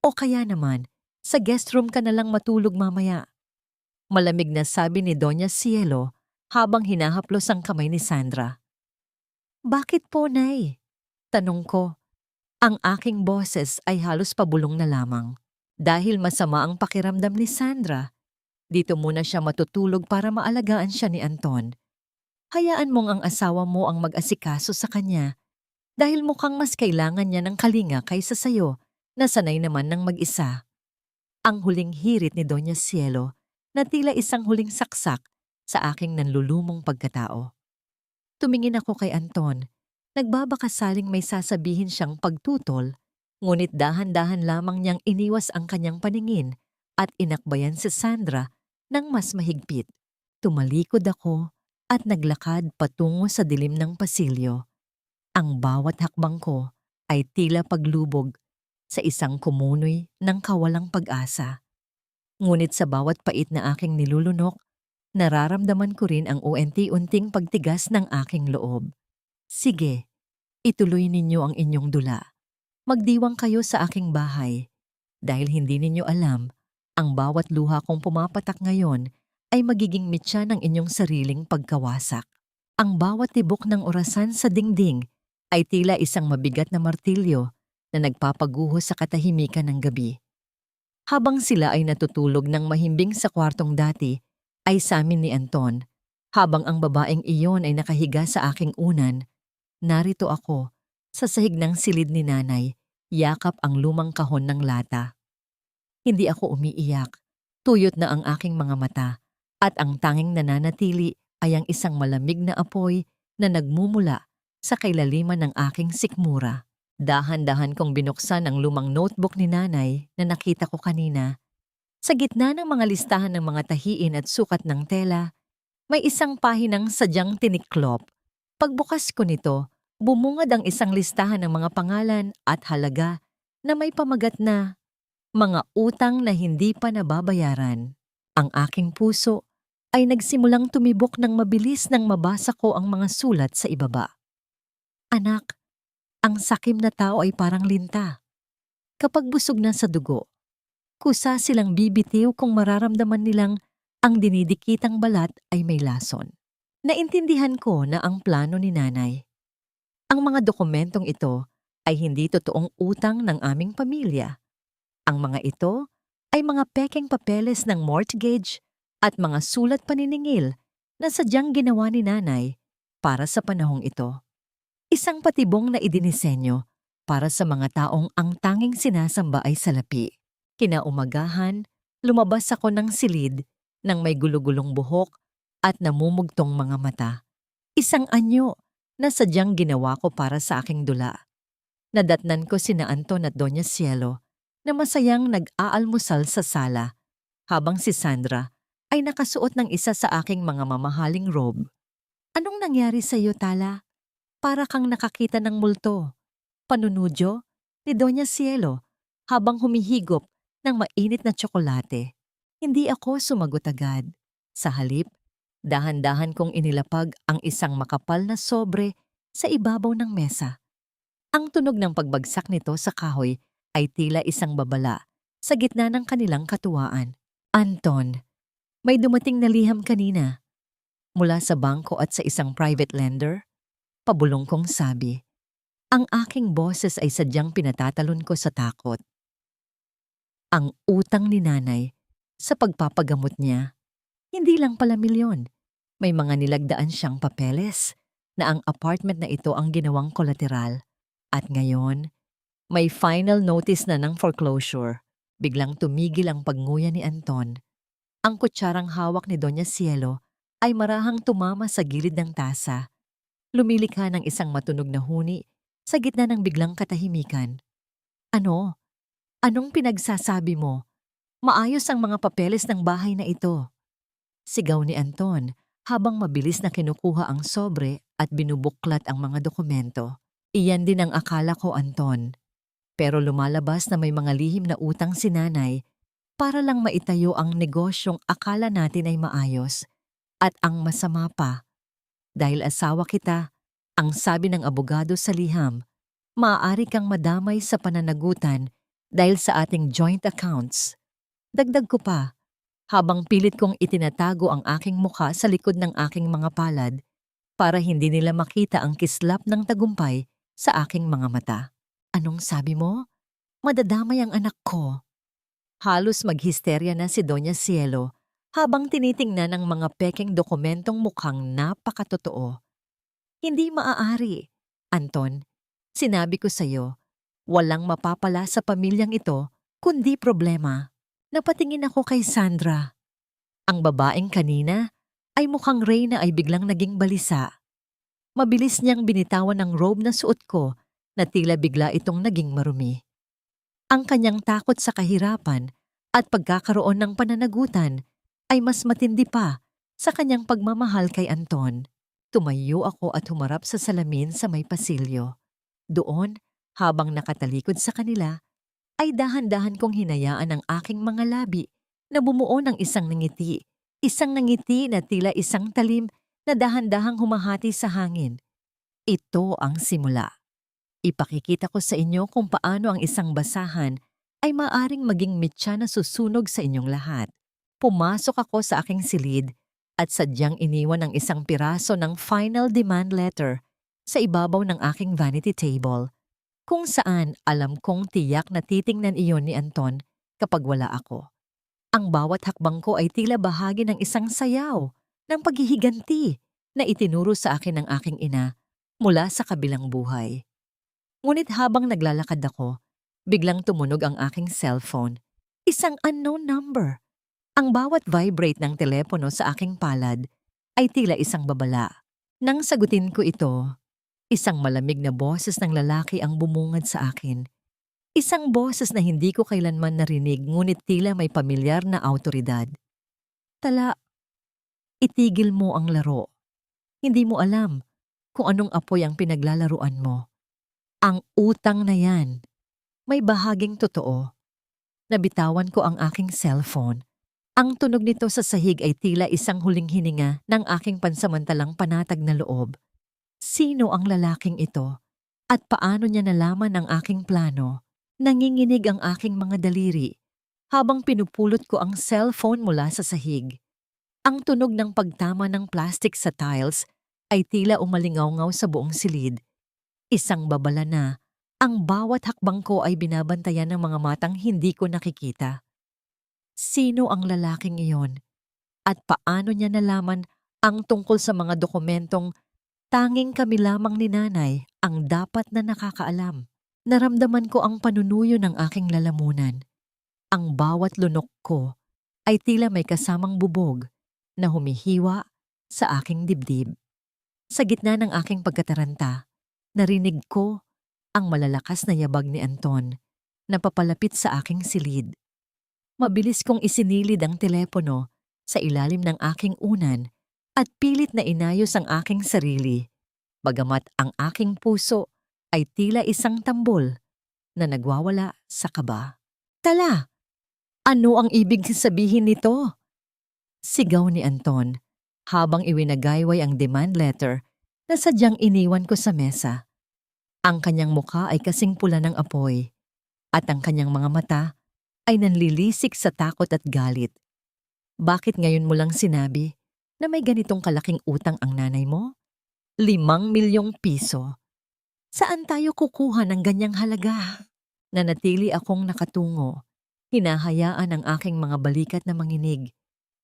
O kaya naman, sa guest room ka na lang matulog mamaya. Malamig na sabi ni Doña Cielo habang hinahaplos ang kamay ni Sandra. Bakit po, Nay? Tanong ko. Ang aking boses ay halos pabulong na lamang. Dahil masama ang pakiramdam ni Sandra, dito muna siya matutulog para maalagaan siya ni Anton. Hayaan mong ang asawa mo ang mag-asikaso sa kanya dahil mukhang mas kailangan niya ng kalinga kaysa sayo na sanay naman ng mag-isa. Ang huling hirit ni Doña Cielo na tila isang huling saksak sa aking nanlulumong pagkatao. Tumingin ako kay Anton, nagbabakasaling may sasabihin siyang pagtutol, ngunit dahan-dahan lamang niyang iniwas ang kanyang paningin at inakbayan si Sandra ng mas mahigpit. Tumalikod ako at naglakad patungo sa dilim ng pasilyo. Ang bawat hakbang ko ay tila paglubog sa isang kumunoy ng kawalang pag-asa. Ngunit sa bawat pait na aking nilulunok, nararamdaman ko rin ang unti-unting pagtigas ng aking loob. Sige, ituloy ninyo ang inyong dula. Magdiwang kayo sa aking bahay. Dahil hindi ninyo alam, ang bawat luha kong pumapatak ngayon ay magiging mitya ng inyong sariling pagkawasak. Ang bawat tibok ng orasan sa dingding ay tila isang mabigat na martilyo na nagpapaguho sa katahimikan ng gabi. Habang sila ay natutulog ng mahimbing sa kwartong dati, ay sa amin ni Anton, habang ang babaeng iyon ay nakahiga sa aking unan, narito ako, sa sahig ng silid ni nanay, yakap ang lumang kahon ng lata. Hindi ako umiiyak, tuyot na ang aking mga mata, at ang tanging nananatili ay ang isang malamig na apoy na nagmumula sa kailaliman ng aking sikmura. Dahan-dahan kong binuksan ang lumang notebook ni nanay na nakita ko kanina. Sa gitna ng mga listahan ng mga tahiin at sukat ng tela, may isang pahinang sadyang tiniklop. Pagbukas ko nito, bumungad ang isang listahan ng mga pangalan at halaga na may pamagat na mga utang na hindi pa nababayaran. Ang aking puso ay nagsimulang tumibok ng mabilis nang mabasa ko ang mga sulat sa ibaba. Anak, ang sakim na tao ay parang linta. Kapag busog na sa dugo, kusa silang bibitiw kung mararamdaman nilang ang dinidikitang balat ay may lason. Naintindihan ko na ang plano ni nanay. Ang mga dokumentong ito ay hindi totoong utang ng aming pamilya. Ang mga ito ay mga pekeng papeles ng mortgage at mga sulat paniningil na sadyang ginawa ni nanay para sa panahong ito. Isang patibong na idinisenyo para sa mga taong ang tanging sinasamba ay salapi. Kinaumagahan, lumabas ako ng silid ng may gulugulong buhok at namumugtong mga mata. Isang anyo na sadyang ginawa ko para sa aking dula. Nadatnan ko sina Anton at Doña Cielo na masayang nag-aalmusal sa sala habang si Sandra ay nakasuot ng isa sa aking mga mamahaling robe. Anong nangyari sa iyo, Tala? Para kang nakakita ng multo. Panunudyo ni Doña Cielo habang humihigop ng mainit na tsokolate. Hindi ako sumagot agad. Sa halip, dahan-dahan kong inilapag ang isang makapal na sobre sa ibabaw ng mesa. Ang tunog ng pagbagsak nito sa kahoy ay tila isang babala sa gitna ng kanilang katuwaan. Anton, may dumating na liham kanina. Mula sa bangko at sa isang private lender, pabulong kong sabi. Ang aking boses ay sadyang pinatatalon ko sa takot. Ang utang ni nanay sa pagpapagamot niya, hindi lang pala milyon. May mga nilagdaan siyang papeles na ang apartment na ito ang ginawang kolateral. At ngayon, may final notice na ng foreclosure. Biglang tumigil ang pagnguya ni Anton. Ang kutsarang hawak ni Doña Cielo ay marahang tumama sa gilid ng tasa. Lumilikha ng isang matunog na huni sa gitna ng biglang katahimikan. Ano? Anong pinagsasabi mo? Maayos ang mga papeles ng bahay na ito. Sigaw ni Anton habang mabilis na kinukuha ang sobre at binubuklat ang mga dokumento. Iyan din ang akala ko, Anton. Pero lumalabas na may mga lihim na utang si nanay para lang maitayo ang negosyong akala natin ay maayos. At ang masama pa, dahil asawa kita, ang sabi ng abogado sa liham, maaari kang madamay sa pananagutan dahil sa ating joint accounts. Dagdag ko pa, habang pilit kong itinatago ang aking mukha sa likod ng aking mga palad para hindi nila makita ang kislap ng tagumpay sa aking mga mata. Anong sabi mo? Madadamay ang anak ko. Halos maghisterya na si Doña Cielo habang tinitingnan ang mga pekeng dokumentong mukhang napakatotoo. Hindi maaari. Anton, sinabi ko sa'yo, walang mapapala sa pamilyang ito kundi problema. Napatingin ako kay Sandra. Ang babaeng kanina ay mukhang Reyna ay biglang naging balisa. Mabilis niyang binitawan ang robe na suot ko na tila bigla itong naging marumi. Ang kanyang takot sa kahirapan at pagkakaroon ng pananagutan ay mas matindi pa sa kanyang pagmamahal kay Anton. Tumayo ako at humarap sa salamin sa may pasilyo. Doon, habang nakatalikod sa kanila, ay dahan-dahan kong hinayaan ang aking mga labi na bumuo ng isang ngiti. Isang ngiti na tila isang talim na dahan-dahang humahati sa hangin. Ito ang simula. Ipakikita ko sa inyo kung paano ang isang basahan ay maaring maging mitya na susunog sa inyong lahat. Pumasok ako sa aking silid at sadyang iniwan ang isang piraso ng final demand letter sa ibabaw ng aking vanity table, kung saan alam kong tiyak na titingnan iyon ni Anton kapag wala ako. Ang bawat hakbang ko ay tila bahagi ng isang sayaw ng paghihiganti na itinuro sa akin ng aking ina mula sa kabilang buhay. Ngunit habang naglalakad ako, biglang tumunog ang aking cellphone. Isang unknown number. Ang bawat vibrate ng telepono sa aking palad ay tila isang babala. Nang sagutin ko ito, isang malamig na boses ng lalaki ang bumungad sa akin. Isang boses na hindi ko kailanman narinig ngunit tila may pamilyar na awtoridad. Tala, itigil mo ang laro. Hindi mo alam kung anong apoy ang pinaglalaruan mo. Ang utang na yan, may bahaging totoo. Nabitawan ko ang aking cellphone. Ang tunog nito sa sahig ay tila isang huling hininga ng aking pansamantalang panatag na loob. Sino ang lalaking ito? At paano niya nalaman ang aking plano? Nanginginig ang aking mga daliri habang pinupulot ko ang cellphone mula sa sahig. Ang tunog ng pagtama ng plastic sa tiles ay tila umalingaw-ngaw sa buong silid. Isang babala na, ang bawat hakbang ko ay binabantayan ng mga matang hindi ko nakikita. Sino ang lalaking iyon? At paano niya nalaman ang tungkol sa mga dokumentong tanging kami lamang ni nanay ang dapat na nakakaalam? Naramdaman ko ang panunuyo ng aking lalamunan. Ang bawat lunok ko ay tila may kasamang bubog na humihiwa sa aking dibdib. Sa gitna ng aking pagkataranta, narinig ko ang malalakas na yabag ni Anton na papalapit sa aking silid. Mabilis kong isinilid ang telepono sa ilalim ng aking unan at pilit na inayos ang aking sarili, bagamat ang aking puso ay tila isang tambol na nagwawala sa kaba. Tala! Ano ang ibig sabihin nito? Sigaw ni Anton habang iwinagayway ang demand letter na sadyang iniwan ko sa mesa. Ang kanyang mukha ay kasing pula ng apoy at ang kanyang mga mata ay nanlilisik sa takot at galit. Bakit ngayon mo lang sinabi na may ganitong kalaking utang ang nanay mo? 5 milyong piso. Saan tayo kukuha ng ganyang halaga? Nanatili akong nakatungo. Hinahayaan ang aking mga balikat na manginig.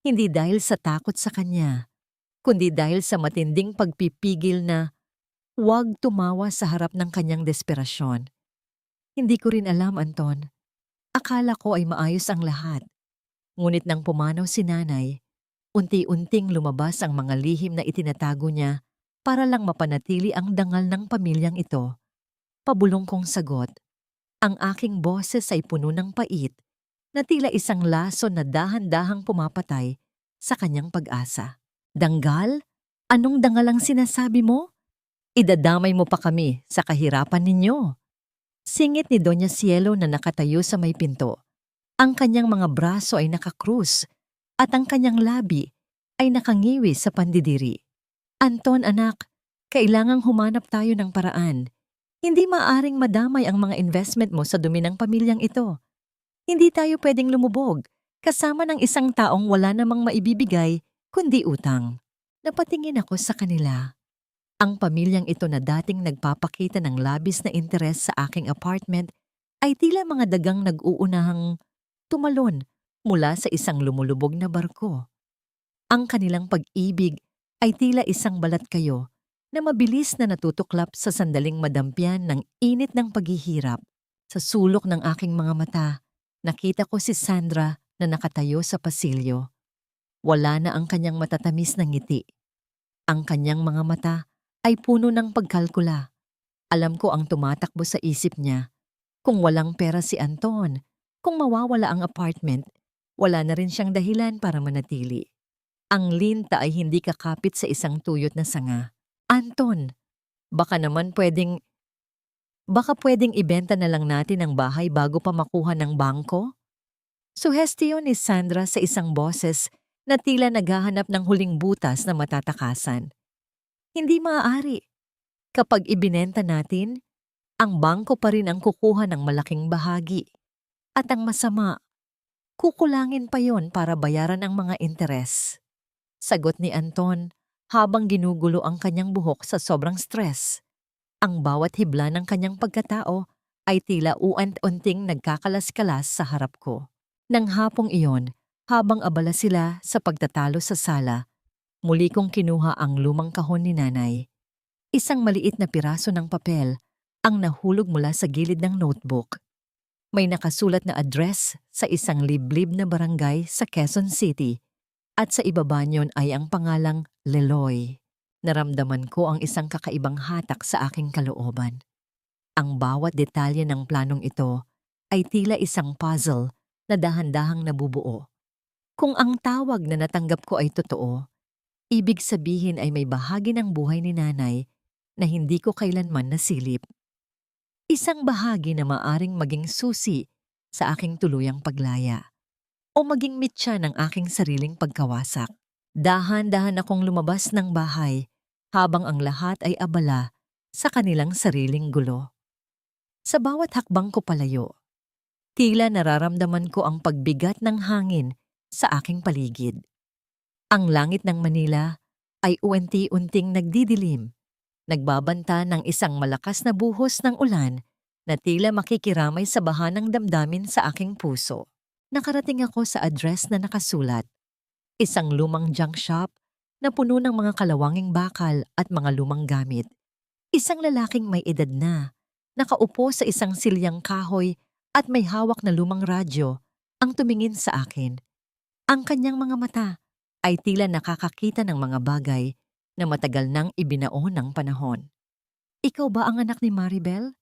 Hindi dahil sa takot sa kanya, kundi dahil sa matinding pagpipigil na huwag tumawa sa harap ng kanyang desperasyon. Hindi ko rin alam, Anton. Akala ko ay maayos ang lahat. Ngunit nang pumanaw si nanay, unti-unting lumabas ang mga lihim na itinatago niya para lang mapanatili ang dangal ng pamilyang ito. Pabulong kong sagot. Ang aking boses ay puno ng pait na tila isang laso na dahan-dahang pumapatay sa kanyang pag-asa. Danggal? Anong dangal ang sinasabi mo? Idadamay mo pa kami sa kahirapan ninyo. Singit ni Doña Cielo na nakatayo sa may pinto. Ang kanyang mga braso ay nakakrus at ang kanyang labi ay nakangiwi sa pandidiri. Anton, anak, kailangang humanap tayo ng paraan. Hindi maaring madamay ang mga investment mo sa dumi ng pamilyang ito. Hindi tayo pwedeng lumubog kasama ng isang taong wala namang maibibigay kundi utang. Napatingin ako sa kanila. Ang pamilyang ito na dating nagpapakita ng labis na interes sa aking apartment ay tila mga dagang nag-uunahang tumalon mula sa isang lumulubog na barko. Ang kanilang pag-ibig ay tila isang balat kayo na mabilis na natutuklap sa sandaling madampyan ng init ng paghihirap. Sa sulok ng aking mga mata, nakita ko si Sandra na nakatayo sa pasilyo. Wala na ang kanyang matatamis na ngiti. Ang kanyang mga mata ay puno ng pagkalkula. Alam ko ang tumatakbo sa isip niya. Kung walang pera si Anton, kung mawawala ang apartment, wala na rin siyang dahilan para manatili. Ang linta ay hindi kakapit sa isang tuyot na sanga. Anton, baka naman pwedeng ibenta na lang natin ang bahay bago pa makuha ng bangko? Suhestiyon ni Sandra sa isang boses na tila naghahanap ng huling butas na matatakasan. Hindi maaari. Kapag ibinenta natin, ang bangko pa rin ang kukuha ng malaking bahagi. At ang masama, kukulangin pa yon para bayaran ang mga interes. Sagot ni Anton habang ginugulo ang kanyang buhok sa sobrang stress. Ang bawat hibla ng kanyang pagkatao ay tila uant-unting nagkakalas-kalas sa harap ko. Nang hapong iyon, habang abala sila sa pagtatalo sa sala, muli kong kinuha ang lumang kahon ni nanay. Isang maliit na piraso ng papel ang nahulog mula sa gilid ng notebook. May nakasulat na address sa isang liblib na barangay sa Quezon City at sa ibaba niyon ay ang pangalang Leloy. Naramdaman ko ang isang kakaibang hatak sa aking kalooban. Ang bawat detalye ng planong ito ay tila isang puzzle na dahan-dahang nabubuo. Kung ang tawag na natanggap ko ay totoo, ibig sabihin ay may bahagi ng buhay ni nanay na hindi ko kailanman nasilip. Isang bahagi na maaring maging susi sa aking tuluyang paglaya o maging mitya ng aking sariling pagkawasak. Dahan-dahan akong lumabas ng bahay habang ang lahat ay abala sa kanilang sariling gulo. Sa bawat hakbang ko palayo, tila nararamdaman ko ang pagbigat ng hangin sa aking paligid. Ang langit ng Manila ay unti-unting nagdidilim, nagbabanta ng isang malakas na buhos ng ulan na tila makikiramay sa baha ng damdamin sa aking puso. Nakarating ako sa address na nakasulat. Isang lumang junk shop na puno ng mga kalawanging bakal at mga lumang gamit. Isang lalaking may edad na, nakaupo sa isang silyang kahoy at may hawak na lumang radyo ang tumingin sa akin. Ang kanyang mga mata ay tila nakakakita ng mga bagay na matagal nang ibinaon ng panahon. "Ikaw ba ang anak ni Maribel?"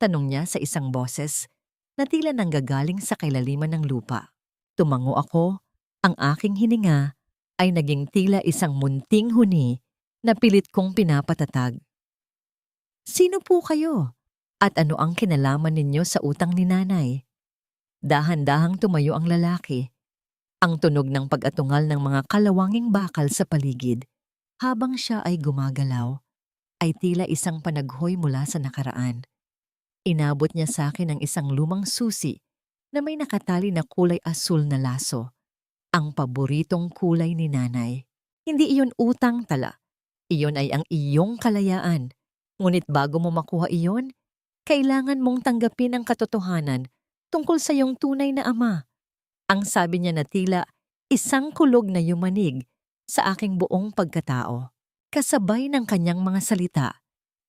Tanong niya sa isang boses na tila nanggagaling sa kailaliman ng lupa. Tumango ako. Ang aking hininga ay naging tila isang munting huni na pilit kong pinapatatag. "Sino po kayo? At ano ang kinalaman ninyo sa utang ni nanay?" Dahan-dahang tumayo ang lalaki. Ang tunog ng pag-atungal ng mga kalawanging bakal sa paligid habang siya ay gumagalaw ay tila isang panaghoy mula sa nakaraan. Inabot niya sa akin ang isang lumang susi na may nakatali na kulay asul na laso. Ang paboritong kulay ni nanay. Hindi iyon utang tala. Iyon ay ang iyong kalayaan. Ngunit bago mo makuha iyon, kailangan mong tanggapin ang katotohanan tungkol sa iyong tunay na ama. Ang sabi niya na tila isang kulog na yumanig sa aking buong pagkatao. Kasabay ng kanyang mga salita,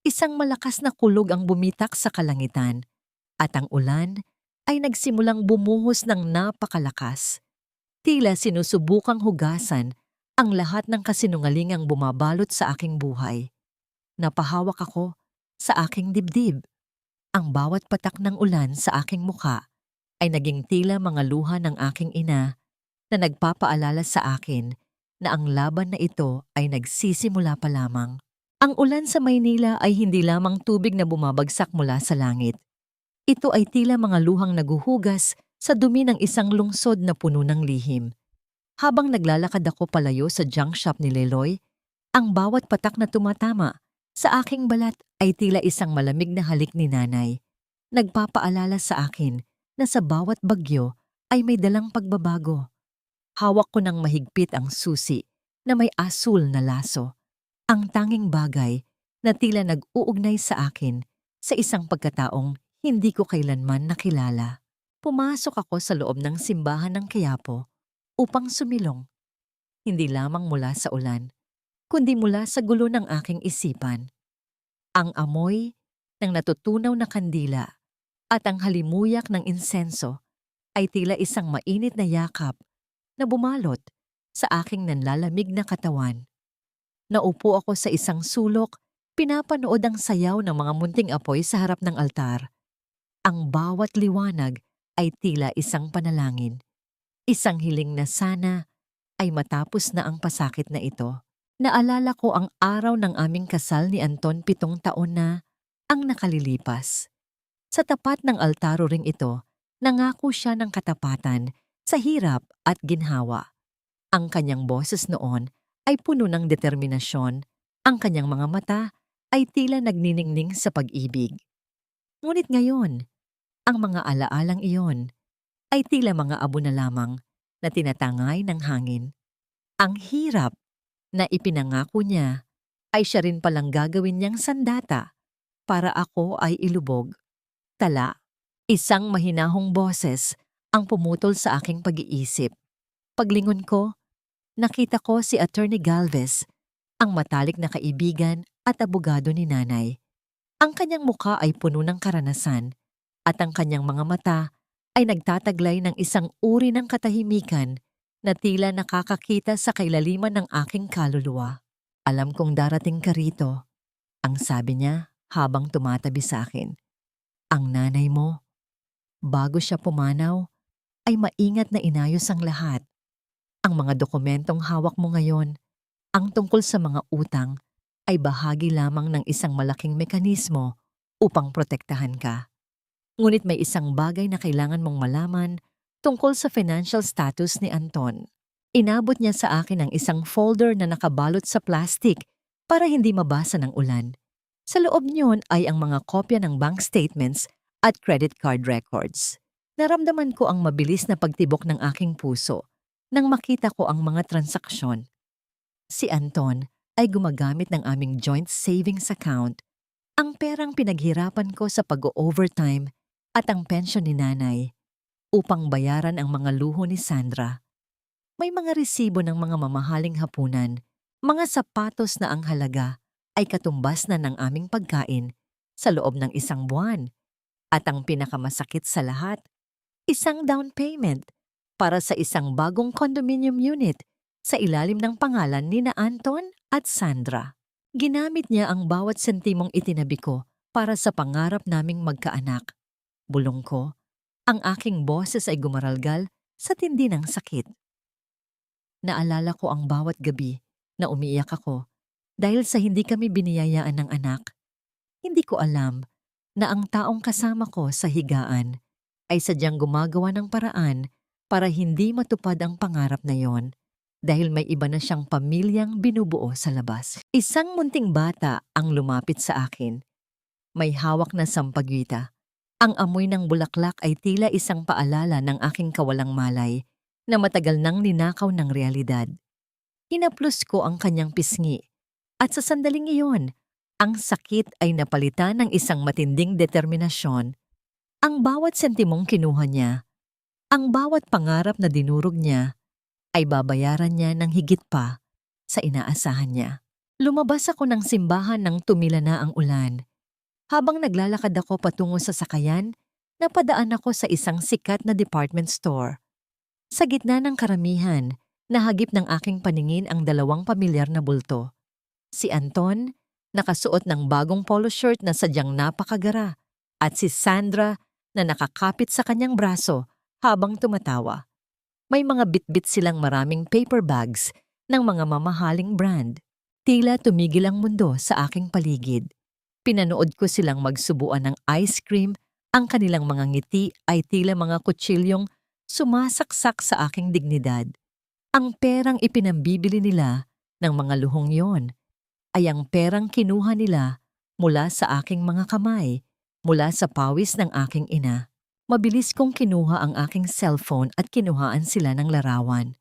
isang malakas na kulog ang bumitak sa kalangitan at ang ulan ay nagsimulang bumuhos ng napakalakas. Tila sinusubukang hugasan ang lahat ng kasinungalingang bumabalot sa aking buhay. Napahawak ako sa aking dibdib. Ang bawat patak ng ulan sa aking muka ay naging tila mga luha ng aking ina na nagpapaalala sa akin na ang laban na ito ay nagsisimula pa lamang. Ang ulan sa Maynila ay hindi lamang tubig na bumabagsak mula sa langit. Ito ay tila mga luhang naguhugas sa dumi ng isang lungsod na puno ng lihim. Habang naglalakad ako palayo sa junk shop ni Leloy, ang bawat patak na tumatama sa aking balat ay tila isang malamig na halik ni nanay. Nagpapaalala sa akin na sa bawat bagyo ay may dalang pagbabago. Hawak ko ng mahigpit ang susi na may asul na laso. Ang tanging bagay na tila nag-uugnay sa akin sa isang pagkataong hindi ko kailanman nakilala. Pumasok ako sa loob ng simbahan ng Quiapo upang sumilong. hindi lamang mula sa ulan, kundi mula sa gulo ng aking isipan. Ang amoy ng natutunaw na kandila at ang halimuyak ng insenso ay tila isang mainit na yakap na bumalot sa aking nanlalamig na katawan. Naupo ako sa isang sulok, pinapanood ang sayaw ng mga munting apoy sa harap ng altar. Ang bawat liwanag ay tila isang panalangin. Isang hiling na sana ay matapos na ang pasakit na ito. Naalala ko ang araw ng aming kasal ni Anton 7 taon na ang nakalilipas. Sa tapat ng altaro ring ito, nangako siya ng katapatan sa hirap at ginhawa. Ang kanyang boses noon ay puno ng determinasyon, ang kanyang mga mata ay tila nagniningning sa pag-ibig. Ngunit ngayon, ang mga alaalang iyon ay tila mga abo na lamang na tinatangay ng hangin. Ang hirap na ipinangako niya ay siya rin palang gagawin niyang sandata para ako ay ilubog. Tala, isang mahinahong boses ang pumutol sa aking pag-iisip. Paglingon ko, nakita ko si Attorney Galvez, ang matalik na kaibigan at abogado ni nanay. Ang kanyang muka ay puno ng karanasan at ang kanyang mga mata ay nagtataglay ng isang uri ng katahimikan na tila nakakakita sa kailaliman ng aking kaluluwa. Alam kong darating ka rito, ang sabi niya habang tumatabi sa akin. Ang nanay mo, bago siya pumanaw, ay maingat na inayos ang lahat. Ang mga dokumentong hawak mo ngayon, ang tungkol sa mga utang, ay bahagi lamang ng isang malaking mekanismo upang protektahan ka. Ngunit may isang bagay na kailangan mong malaman tungkol sa financial status ni Anton. Inabot niya sa akin ang isang folder na nakabalot sa plastic para hindi mabasa ng ulan. Sa loob niyon ay ang mga kopya ng bank statements at credit card records. Naramdaman ko ang mabilis na pagtibok ng aking puso nang makita ko ang mga transaksyon. Si Anton ay gumagamit ng aming joint savings account, ang perang pinaghirapan ko sa pag-overtime at ang pensyon ni nanay upang bayaran ang mga luho ni Sandra. May mga resibo ng mga mamahaling hapunan, mga sapatos na ang halaga ay katumbas na ng aming pagkain sa loob ng 1 buwan. At ang pinakamasakit sa lahat, isang down payment para sa isang bagong condominium unit sa ilalim ng pangalan ni na Anton at Sandra. Ginamit niya ang bawat sentimong itinabi ko para sa pangarap naming magkaanak. Bulong ko, ang aking boses ay gumaralgal sa tindi ng sakit. Naalala ko ang bawat gabi na umiiyak ako dahil sa hindi kami biniyayaan ng anak. Hindi ko alam na ang taong kasama ko sa higaan ay sadyang gumagawa ng paraan para hindi matupad ang pangarap na yon dahil may iba na siyang pamilyang binubuo sa labas. Isang munting bata ang lumapit sa akin. May hawak na sampagwita. Ang amoy ng bulaklak ay tila isang paalala ng aking kawalang malay na matagal nang ninakaw ng realidad. Hinaplos ko ang kanyang pisngi at sa sandaling iyon, ang sakit ay napalitan ng isang matinding determinasyon. Ang bawat sentimong kinuha niya, ang bawat pangarap na dinurog niya, ay babayaran niya ng higit pa sa inaasahan niya. Lumabas ako ng simbahan nang tumila na ang ulan. Habang naglalakad ako patungo sa sakayan, napadaan ako sa isang sikat na department store. Sa gitna ng karamihan, nahagip ng aking paningin ang 2 pamilyar na bulto. Si Anton, nakasuot ng bagong polo shirt na sadyang napakagara, at si Sandra na nakakapit sa kanyang braso habang tumatawa. May mga bitbit silang maraming paper bags ng mga mamahaling brand. Tila tumigil ang mundo sa aking paligid. Pinanood ko silang magsubuan ng ice cream, ang kanilang mga ngiti ay tila mga kutsilyong sumasaksak sa aking dignidad. Ang perang ipinambibili nila ng mga luhong yon ay ang perang kinuha nila mula sa aking mga kamay, mula sa pawis ng aking ina. Mabilis kong kinuha ang aking cellphone at kinuhaan sila ng larawan.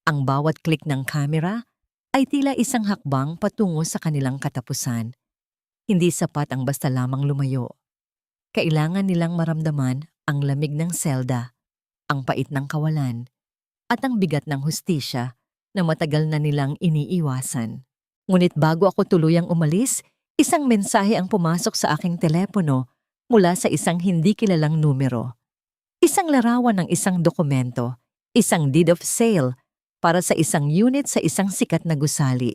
Ang bawat click ng camera ay tila isang hakbang patungo sa kanilang katapusan. Hindi sapat ang basta lamang lumayo. Kailangan nilang maramdaman ang lamig ng selda, ang pait ng kawalan, at ang bigat ng hustisya na matagal na nilang iniiwasan. Ngunit bago ako tuluyang umalis, isang mensahe ang pumasok sa aking telepono mula sa isang hindi kilalang numero. Isang larawan ng isang dokumento, isang deed of sale para sa isang unit sa isang sikat na gusali.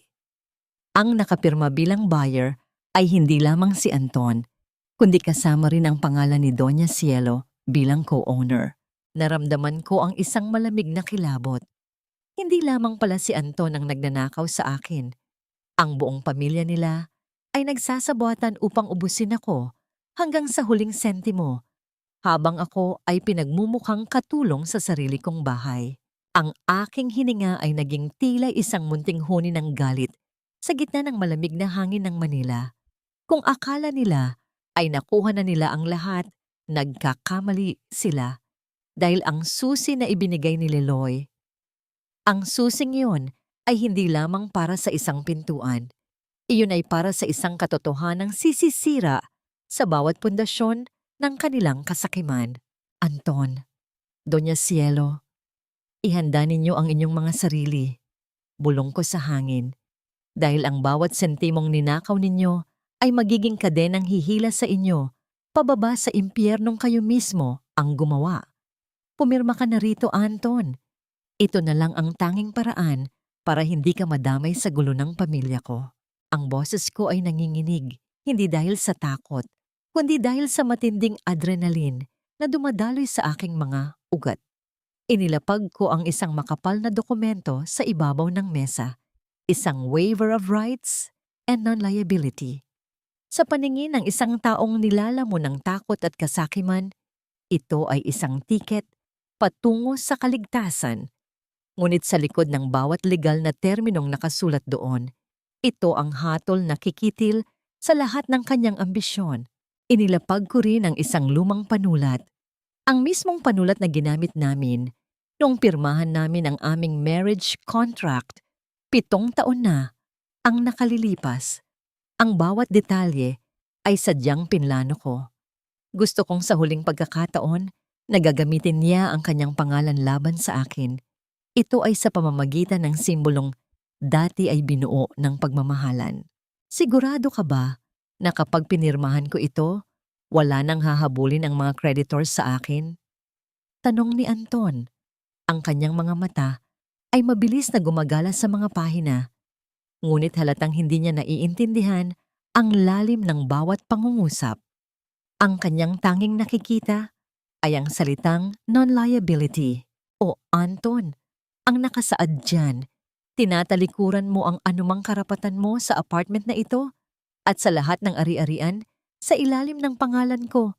Ang nakapirma bilang buyer ay hindi lamang si Anton, kundi kasama rin ang pangalan ni Doña Cielo bilang co-owner. Naramdaman ko ang isang malamig na kilabot. Hindi lamang pala si Anton ang nagnanakaw sa akin. Ang buong pamilya nila ay nagsasabuatan upang ubusin ako hanggang sa huling sentimo, habang ako ay pinagmumukhang katulong sa sarili kong bahay. Ang aking hininga ay naging tila isang munting huni ng galit sa gitna ng malamig na hangin ng Manila. Kung akala nila ay nakuha na nila ang lahat, nagkakamali sila dahil ang susi na ibinigay ni Leloy, ang susing iyon ay hindi lamang para sa isang pintuan. Iyon ay para sa isang katotohanang sisisira sa bawat pundasyon ng kanilang kasakiman. Anton, Doña Cielo, ihanda ninyo ang inyong mga sarili. Bulong ko sa hangin. Dahil ang bawat sentimong ninakaw ninyo ay magiging kadenang hihila sa inyo, pababa sa impyernong kayo mismo ang gumawa. Pumirma ka na rito, Anton. Ito na lang ang tanging paraan para hindi ka madamay sa gulo ng pamilya ko. Ang boses ko ay nanginginig, hindi dahil sa takot, kundi dahil sa matinding adrenaline na dumadaloy sa aking mga ugat. Inilapag ko ang isang makapal na dokumento sa ibabaw ng mesa, isang waiver of rights and non-liability. Sa paningin ng isang taong nilalamon ng takot at kasakiman, ito ay isang tiket patungo sa kaligtasan. Ngunit sa likod ng bawat legal na terminong nakasulat doon, ito ang hatol na kikitil sa lahat ng kanyang ambisyon. Inilapag ko rin ang isang lumang panulat, ang mismong panulat na ginamit namin noong pirmahan namin ang aming marriage contract. 7 taon na ang nakalilipas. Ang bawat detalye ay sadyang pinlano ko. Gusto kong sa huling pagkakataon, nagagamitin niya ang kanyang pangalan laban sa akin. Ito ay sa pamamagitan ng simbolong dati ay binuo ng pagmamahalan. Sigurado ka ba na kapag pinirmahan ko ito, wala nang hahabulin ang mga creditors sa akin? Tanong ni Anton. Ang kanyang mga mata ay mabilis na gumagala sa mga pahina. Ngunit halatang hindi niya naiintindihan ang lalim ng bawat pangungusap. Ang kanyang tanging nakikita ay ang salitang non-liability o Anton. Ang nakasaad dyan, tinatalikuran mo ang anumang karapatan mo sa apartment na ito at sa lahat ng ari-arian sa ilalim ng pangalan ko,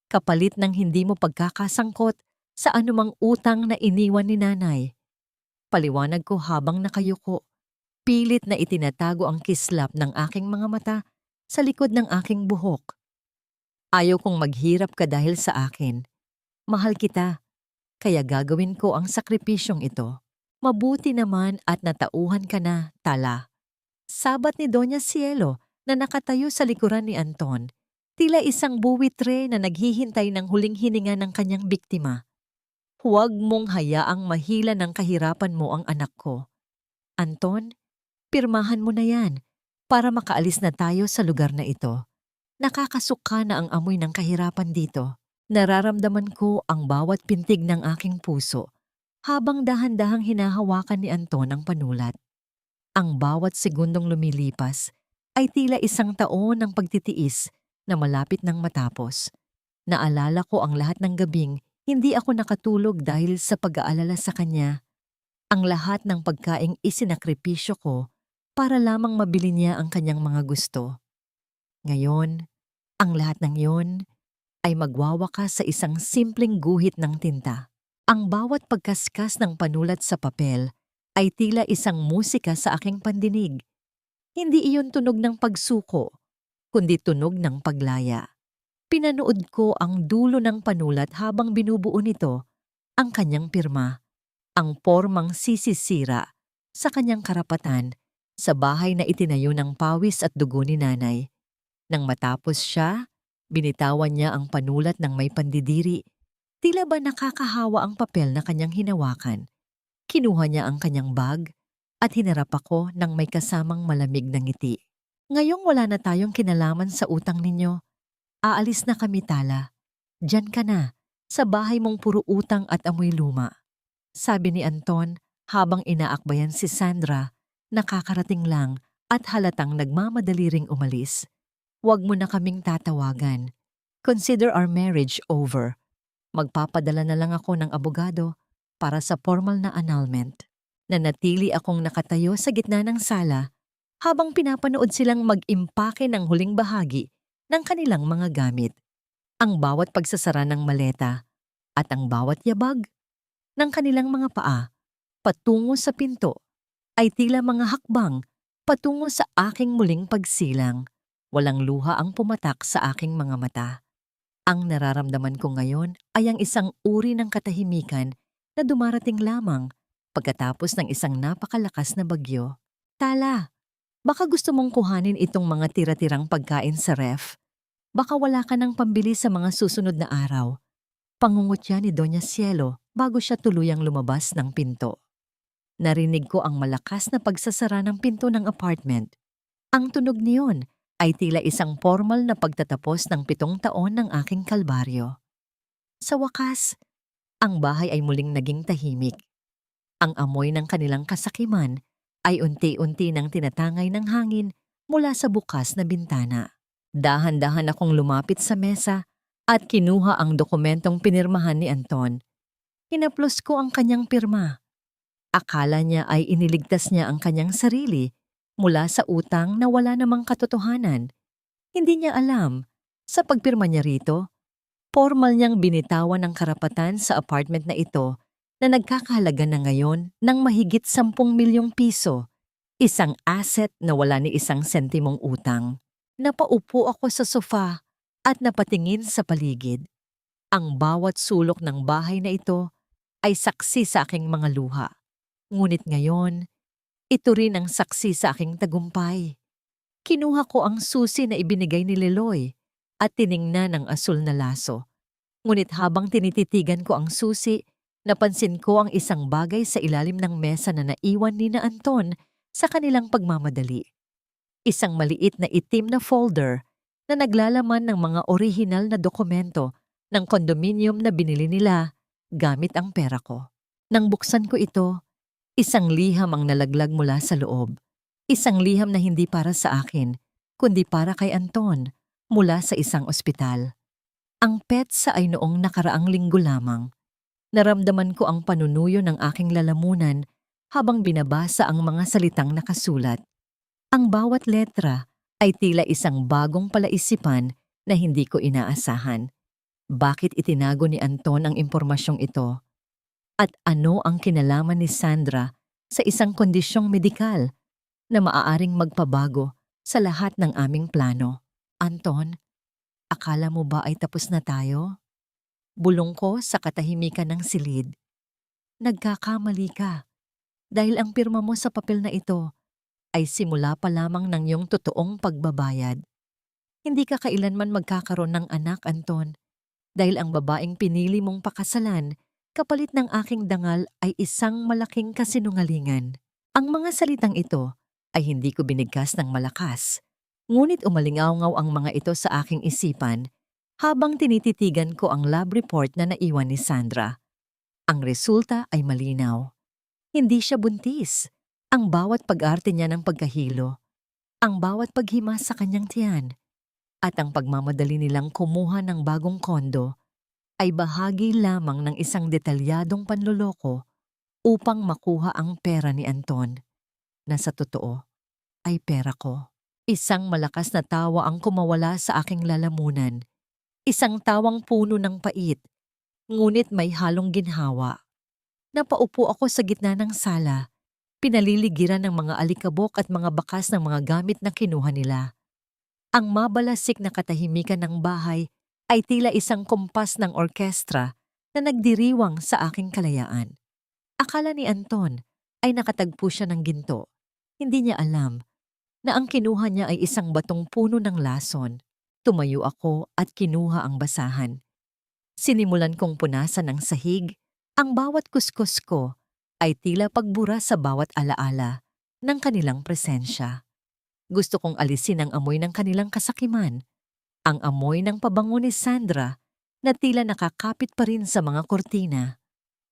kapalit ng hindi mo pagkakasangkot sa anumang utang na iniwan ni nanay. Paliwanag ko habang nakayuko, pilit na itinatago ang kislap ng aking mga mata sa likod ng aking buhok. Ayaw kong maghirap ka dahil sa akin. Mahal kita, kaya gagawin ko ang sakripisyong ito. Mabuti naman at natauhan ka na, Tala. Sabat ni Doña Cielo na nakatayo sa likuran ni Anton, tila isang buwitre na naghihintay ng huling hininga ng kanyang biktima. Huwag mong hayaang mahila ng kahirapan mo ang anak ko. Anton, pirmahan mo na yan para makaalis na tayo sa lugar na ito. Nakakasuka na ang amoy ng kahirapan dito. Nararamdaman ko ang bawat pintig ng aking puso habang dahan-dahang hinahawakan ni Anton ang panulat. Ang bawat segundong lumilipas ay tila isang taon ng pagtitiis na malapit nang matapos. Naalala ko ang lahat ng gabing hindi ako nakatulog dahil sa pag-aalala sa kanya. Ang lahat ng pagkaing isinakripisyo ko para lamang mabili niya ang kanyang mga gusto. Ngayon, ang lahat ng iyon ay magwawakas sa isang simpleng guhit ng tinta. Ang bawat pagkaskas ng panulat sa papel ay tila isang musika sa aking pandinig. Hindi iyon tunog ng pagsuko, kundi tunog ng paglaya. Pinanood ko ang dulo ng panulat habang binubuo nito, ang kanyang pirma, ang pormang sisisira sa kanyang karapatan sa bahay na itinayo ng pawis at dugo ni nanay. Nang matapos siya, binitawan niya ang panulat ng may pandidiri. Tila ba nakakahawa ang papel na kanyang hinawakan. Kinuha niya ang kanyang bag at hinarap ako ng may kasamang malamig na ngiti. Ngayong wala na tayong kinalaman sa utang ninyo, aalis na kami, Tala. Diyan ka na, sa bahay mong puro utang at amoy luma. Sabi ni Anton habang inaakbayan si Sandra, nakakarating lang at halatang nagmamadali ring umalis. Huwag mo na kaming tatawagan. Consider our marriage over. Magpapadala na lang ako ng abogado para sa formal na annulment. Nanatili akong nakatayo sa gitna ng sala habang pinapanood silang mag-impake ng huling bahagi ng kanilang mga gamit. Ang bawat pagsasara ng maleta at ang bawat yabag ng kanilang mga paa patungo sa pinto ay tila mga hakbang patungo sa aking muling pagsilang. Walang luha ang pumatak sa aking mga mata. Ang nararamdaman ko ngayon ay ang isang uri ng katahimikan na dumarating lamang pagkatapos ng isang napakalakas na bagyo. Tala, baka gusto mong kuhanin itong mga tira-tirang pagkain sa ref. Baka wala ka ng pambili sa mga susunod na araw. Pangungutya ni Doña Cielo bago siya tuluyang lumabas ng pinto. Narinig ko ang malakas na pagsasara ng pinto ng apartment. Ang tunog niyon ay tila isang formal na pagtatapos ng 7 taon ng aking kalbaryo. Sa wakas, ang bahay ay muling naging tahimik. Ang amoy ng kanilang kasakiman ay unti-unti nang tinatangay ng hangin mula sa bukas na bintana. Dahan-dahan akong lumapit sa mesa at kinuha ang dokumentong pinirmahan ni Anton. Hinaplos ko ang kanyang pirma. Akala niya ay iniligtas niya ang kanyang sarili mula sa utang na wala namang katotohanan. Hindi niya alam, sa pagpirma niya rito, formal niyang binitawan ang karapatan sa apartment na ito na nagkakahalaga na ngayon ng mahigit 10 milyong piso, isang asset na wala ni isang sentimong utang. Napaupo ako sa sofa at napatingin sa paligid. Ang bawat sulok ng bahay na ito ay saksi sa aking mga luha. Ngunit ngayon, ito rin ang saksi sa aking tagumpay. Kinuha ko ang susi na ibinigay ni Leloy at tiningnan ang asul na laso. Ngunit habang tinititigan ko ang susi, napansin ko ang isang bagay sa ilalim ng mesa na naiwan ni na Anton sa kanilang pagmamadali. Isang maliit na itim na folder na naglalaman ng mga orihinal na dokumento ng kondominium na binili nila gamit ang pera ko. Nang buksan ko ito, isang liham ang nalaglag mula sa loob. Isang liham na hindi para sa akin, kundi para kay Anton mula sa isang ospital. Ang petsa ay noong nakaraang linggo lamang. Naramdaman ko ang panunuyo ng aking lalamunan habang binabasa ang mga salitang nakasulat. Ang bawat letra ay tila isang bagong palaisipan na hindi ko inaasahan. Bakit itinago ni Anton ang impormasyong ito? At ano ang kinalaman ni Sandra sa isang kondisyong medikal na maaaring magpabago sa lahat ng aming plano? Anton, akala mo ba ay tapos na tayo? Bulong ko sa katahimikan ng silid. Nagkakamali ka dahil ang pirma mo sa papel na ito ay simula pa lamang ng iyong totoong pagbabayad. Hindi ka kailanman magkakaroon ng anak, Anton, dahil ang babaeng pinili mong pakasalan kapalit ng aking dangal ay isang malaking kasinungalingan. Ang mga salitang ito ay hindi ko binigkas ng malakas, ngunit umalingaw-ngaw ang mga ito sa aking isipan habang tinititigan ko ang lab report na naiwan ni Sandra. Ang resulta ay malinaw. Hindi siya buntis. Ang bawat pag-arte niya ng pagkahilo, ang bawat paghima sa kanyang tiyan, at ang pagmamadali nilang kumuha ng bagong kondo ay bahagi lamang ng isang detalyadong panloloko upang makuha ang pera ni Anton, na sa totoo ay pera ko. Isang malakas na tawa ang kumawala sa aking lalamunan. Isang tawang puno ng pait, ngunit may halong ginhawa. Napaupo ako sa gitna ng sala, pinaliligiran ng mga alikabok at mga bakas ng mga gamit na kinuha nila. Ang mabalasik na katahimikan ng bahay ay tila isang kumpas ng orkestra na nagdiriwang sa aking kalayaan. Akala ni Anton ay nakatagpo siya ng ginto. Hindi niya alam na ang kinuha niya ay isang batong puno ng lason. Tumayo ako at kinuha ang basahan. Sinimulan kong punasan ng sahig. Ang bawat kuskus ko ay tila pagbura sa bawat alaala ng kanilang presensya. Gusto kong alisin ang amoy ng kanilang kasakiman, ang amoy ng pabango ni Sandra na tila nakakapit pa rin sa mga kurtina.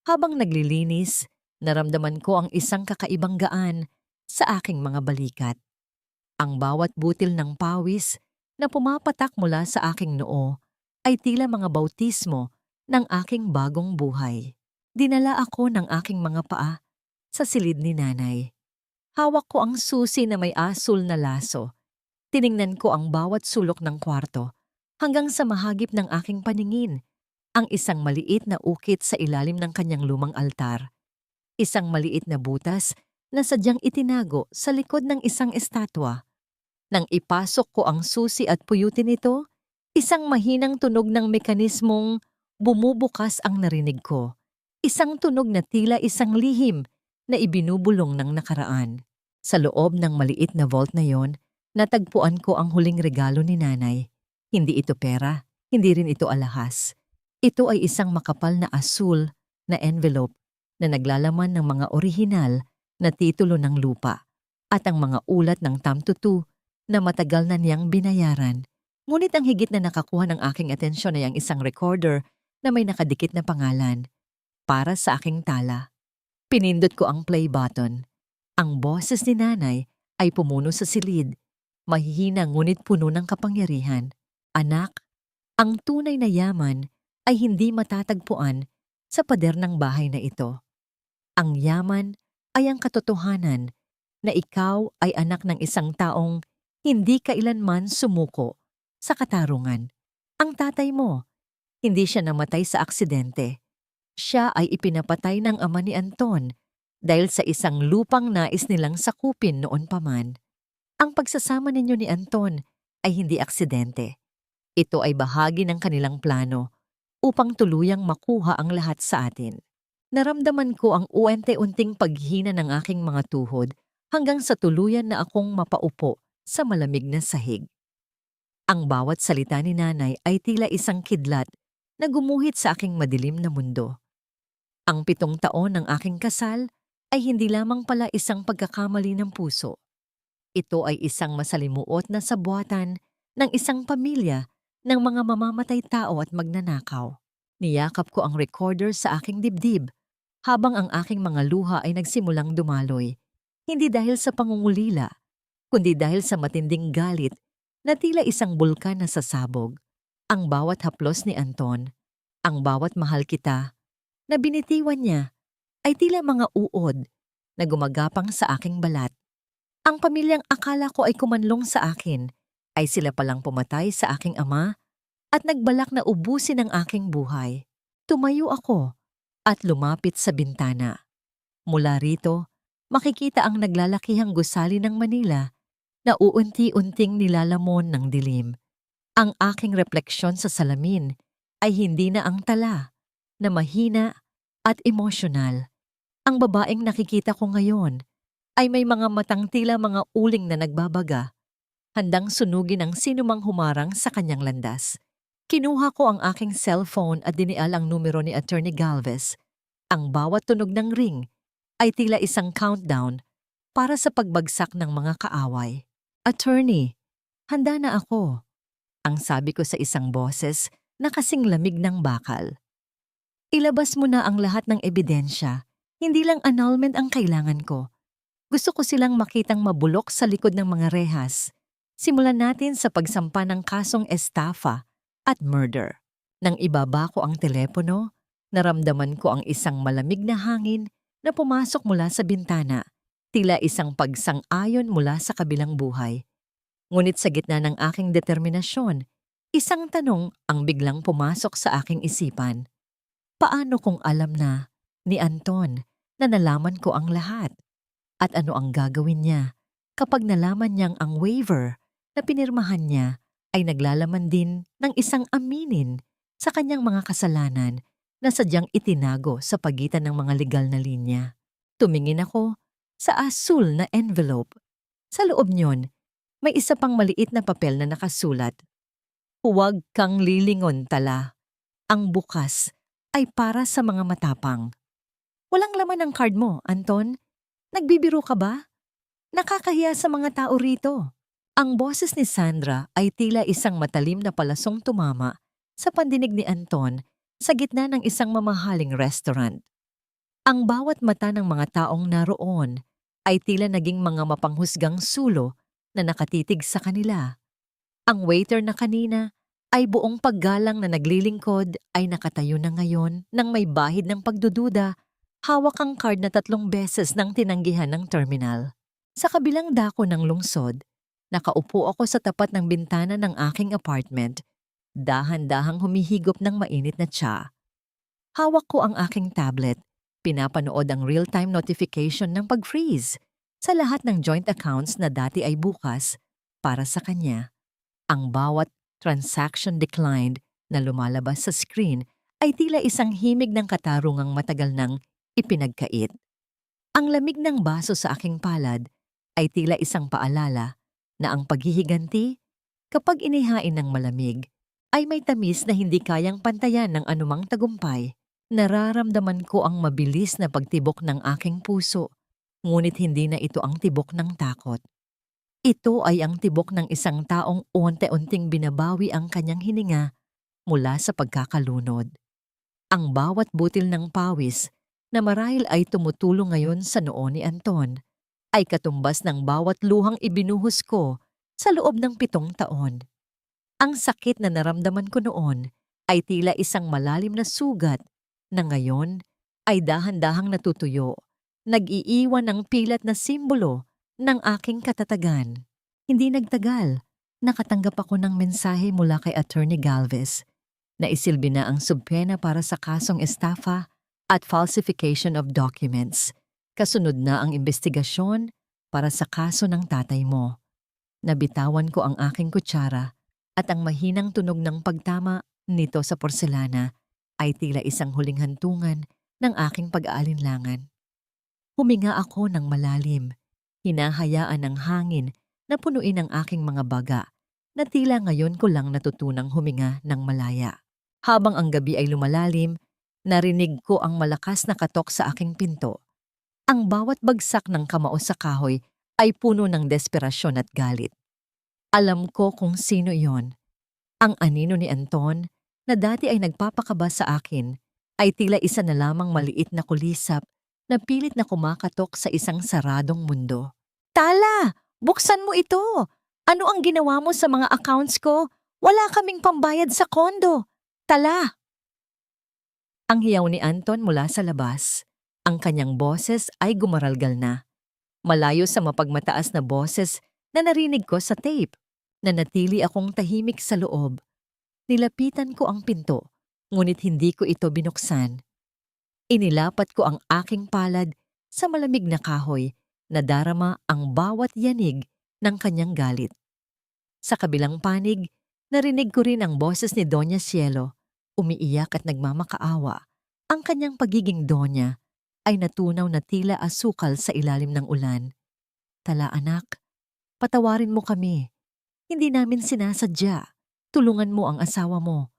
Habang naglilinis, naramdaman ko ang isang kakaibang gaan sa aking mga balikat. Ang bawat butil ng pawis na pumapatak mula sa aking noo ay tila mga bautismo ng aking bagong buhay. Dinala ako ng aking mga paa sa silid ni nanay. Hawak ko ang susi na may asul na laso. Tiningnan ko ang bawat sulok ng kwarto hanggang sa mahagip ng aking paningin ang isang maliit na ukit sa ilalim ng kanyang lumang altar. Isang maliit na butas na sadyang itinago sa likod ng isang estatwa. Nang ipasok ko ang susi at puyutin ito, isang mahinang tunog ng mekanismong bumubukas ang narinig ko. Isang tunog na tila isang lihim na ibinubulong ng nakaraan. Sa loob ng maliit na vault na yon, natagpuan ko ang huling regalo ni nanay. Hindi ito pera, hindi rin ito alahas. Ito ay isang makapal na asul na envelope na naglalaman ng mga orihinal na titulo ng lupa at ang mga ulat ng tamtutu na matagal na niyang binayaran. Ngunit ang higit na nakakuha ng aking atensyon ay ang isang recorder na may nakadikit na pangalan para sa aking tala. Pinindot ko ang play button. Ang boses ni nanay ay pumuno sa silid, mahihina ngunit puno ng kapangyarihan. Anak, ang tunay na yaman ay hindi matatagpuan sa pader ng bahay na ito. Ang yaman ay ang katotohanan na ikaw ay anak ng isang taong hindi kailanman sumuko sa katarungan. Ang tatay mo, hindi siya namatay sa aksidente. Siya ay ipinapatay ng ama ni Anton dahil sa isang lupang nais nilang sakupin noon pa man. Ang pagsasama ninyo ni Anton ay hindi aksidente. Ito ay bahagi ng kanilang plano upang tuluyang makuha ang lahat sa atin. Naramdaman ko ang unti-unting paghina ng aking mga tuhod hanggang sa tuluyan na akong mapaupo sa malamig na sahig. Ang bawat salita ni nanay ay tila isang kidlat na gumuhit sa aking madilim na mundo. Ang 7 taon ng aking kasal ay hindi lamang pala isang pagkakamali ng puso. Ito ay isang masalimuot na sabuatan ng isang pamilya ng mga mamamatay tao at magnanakaw. Niyakap ko ang recorder sa aking dibdib habang ang aking mga luha ay nagsimulang dumaloy. Hindi dahil sa pangungulila, kundi dahil sa matinding galit na tila isang bulkan na sasabog. Ang bawat haplos ni Anton, ang bawat mahal kita, na binitiwan niya, ay tila mga uod na gumagapang sa aking balat. Ang pamilyang akala ko ay kumanlong sa akin, ay sila palang pumatay sa aking ama at nagbalak na ubusin ang aking buhay. Tumayo ako at lumapit sa bintana. Mula rito, makikita ang naglalakihang gusali ng Manila na uunti-unting nilalamon ng dilim. Ang aking refleksyon sa salamin ay hindi na ang tala, na mahina at emosyonal. Ang babaeng nakikita ko ngayon ay may mga matang tila mga uling na nagbabaga, handang sunugin ang sinumang humarang sa kanyang landas. Kinuha ko ang aking cellphone at dinial ang numero ni Attorney Galvez. Ang bawat tunog ng ring ay tila isang countdown para sa pagbagsak ng mga kaaway. Attorney, handa na ako, ang sabi ko sa isang boses na kasing lamig ng bakal. Ilabas mo na ang lahat ng ebidensya, hindi lang annulment ang kailangan ko. Gusto ko silang makitang mabulok sa likod ng mga rehas. Simulan natin sa pagsampa ng kasong estafa at murder. Nang ibaba ko ang telepono, naramdaman ko ang isang malamig na hangin na pumasok mula sa bintana, tila isang pagsang-ayon mula sa kabilang buhay. Ngunit sa gitna ng aking determinasyon, isang tanong ang biglang pumasok sa aking isipan. Paano kung alam na ni Anton na nalaman ko ang lahat? At ano ang gagawin niya kapag nalaman niyang ang waiver na pinirmahan niya ay naglalaman din ng isang aminin sa kanyang mga kasalanan na sadyang itinago sa pagitan ng mga legal na linya? Tumingin ako sa asul na envelope. Sa loob niyon, may isa pang maliit na papel na nakasulat. Huwag kang lilingon, tala. Ang bukas ay para sa mga matapang. Walang laman ang card mo, Anton. Nagbibiro ka ba? Nakakahiya sa mga tao rito. Ang boses ni Sandra ay tila isang matalim na palasong tumama sa pandinig ni Anton sa gitna ng isang mamahaling restaurant. Ang bawat mata ng mga taong naroon ay tila naging mga mapanghusgang sulo na nakatitig sa kanila. Ang waiter na kanina ay buong paggalang na naglilingkod ay nakatayo na ngayon nang may bahid ng pagdududa, hawak ang card na 3 beses nang tinanggihan ng terminal. Sa kabilang dako ng lungsod, nakaupo ako sa tapat ng bintana ng aking apartment, dahan-dahang humihigop ng mainit na tsa. Hawak ko ang aking tablet, pinapanood ang real-time notification ng pag-freeze sa lahat ng joint accounts na dati ay bukas para sa kanya. Ang bawat transaction declined na lumalabas sa screen ay tila isang himig ng katarungang matagal nang ipinagkait. Ang lamig ng baso sa aking palad ay tila isang paalala na ang paghihiganti, kapag inihain ng malamig, ay may tamis na hindi kayang pantayan ng anumang tagumpay. Nararamdaman ko ang mabilis na pagtibok ng aking puso, ngunit hindi na ito ang tibok ng takot. Ito ay ang tibok ng isang taong unti-unting binabawi ang kanyang hininga mula sa pagkakalunod. Ang bawat butil ng pawis na marahil ay tumutulong ngayon sa noo ni Anton ay katumbas ng bawat luhang ibinuhos ko sa loob ng 7 taon. Ang sakit na naramdaman ko noon ay tila isang malalim na sugat na ngayon ay dahan-dahang natutuyo, nag-iiwan ng pilat na simbolo ng aking katatagan. Hindi nagtagal, nakatanggap ako ng mensahe mula kay Attorney Galvez na isilbi na ang subpena para sa kasong estafa at falsification of documents. Kasunod na ang investigasyon para sa kaso ng tatay mo. Nabitawan ko ang aking kutsara at ang mahinang tunog ng pagtama nito sa porselana ay tila isang huling hantungan ng aking pag-aalinlangan. Huminga ako ng malalim, hinahayaan ng hangin na punuin ang aking mga baga na tila ngayon ko lang natutunang huminga ng malaya. Habang ang gabi ay lumalalim, narinig ko ang malakas na katok sa aking pinto. Ang bawat bagsak ng kamao sa kahoy ay puno ng desperasyon at galit. Alam ko kung sino iyon. Ang anino ni Anton na dati ay nagpapakaba sa akin ay tila isa na lamang maliit na kulisap na pilit na kumakatok sa isang saradong mundo. Tala! Buksan mo ito! Ano ang ginawa mo sa mga accounts ko? Wala kaming pambayad sa kondo. Tala! Ang hiyaw ni Anton mula sa labas. Ang kanyang boses ay gumaralgal na. Malayo sa mapagmataas na boses na narinig ko sa tape. Nanatili akong tahimik sa loob. Nilapitan ko ang pinto, ngunit hindi ko ito binuksan. Inilapat ko ang aking palad sa malamig na kahoy na darama ang bawat yanig ng kanyang galit. Sa kabilang panig, narinig ko rin ang boses ni Doña Cielo, umiiyak at nagmamakaawa. Ang kanyang pagiging Doña ay natunaw na tila asukal sa ilalim ng ulan. Tala anak, patawarin mo kami. Hindi namin sinasadya. Tulungan mo ang asawa mo.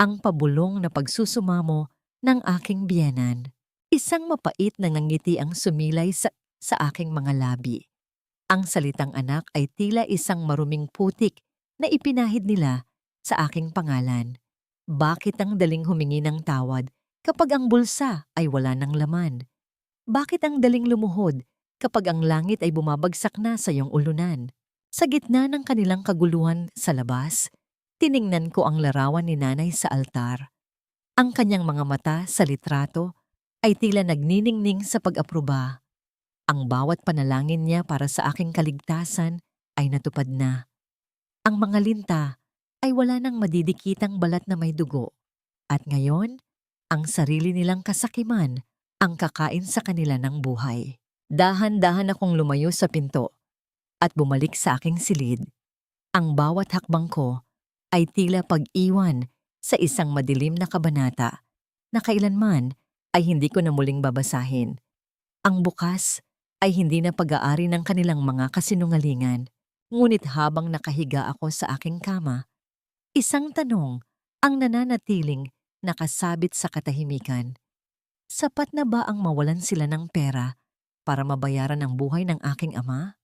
Ang pabulong na pagsusumamo ng aking biyenan. Isang mapait na ngangiti ang sumilay sa aking mga labi. Ang salitang anak ay tila isang maruming putik na ipinahid nila sa aking pangalan. Bakit ang daling humingi ng tawad kapag ang bulsa ay wala ng laman? Bakit ang daling lumuhod kapag ang langit ay bumabagsak na sa iyong ulunan? Sa gitna ng kanilang kaguluhan sa labas, tiningnan ko ang larawan ni nanay sa altar. Ang kanyang mga mata sa litrato ay tila nagniningning sa pag-aproba. Ang bawat panalangin niya para sa aking kaligtasan ay natupad na. Ang mga linta ay wala nang madidikitang balat na may dugo. At ngayon, ang sarili nilang kasakiman ang kakain sa kanila ng buhay. Dahan-dahan akong lumayo sa pinto at bumalik sa aking silid. Ang bawat hakbang ko ay tila pag-iwan sa isang madilim na kabanata na kailanman ay hindi ko na muling babasahin. Ang bukas ay hindi na pag-aari ng kanilang mga kasinungalingan. Ngunit habang nakahiga ako sa aking kama, isang tanong ang nananatiling nakasabit sa katahimikan. Sapat na ba ang mawalan sila ng pera para mabayaran ang buhay ng aking ama?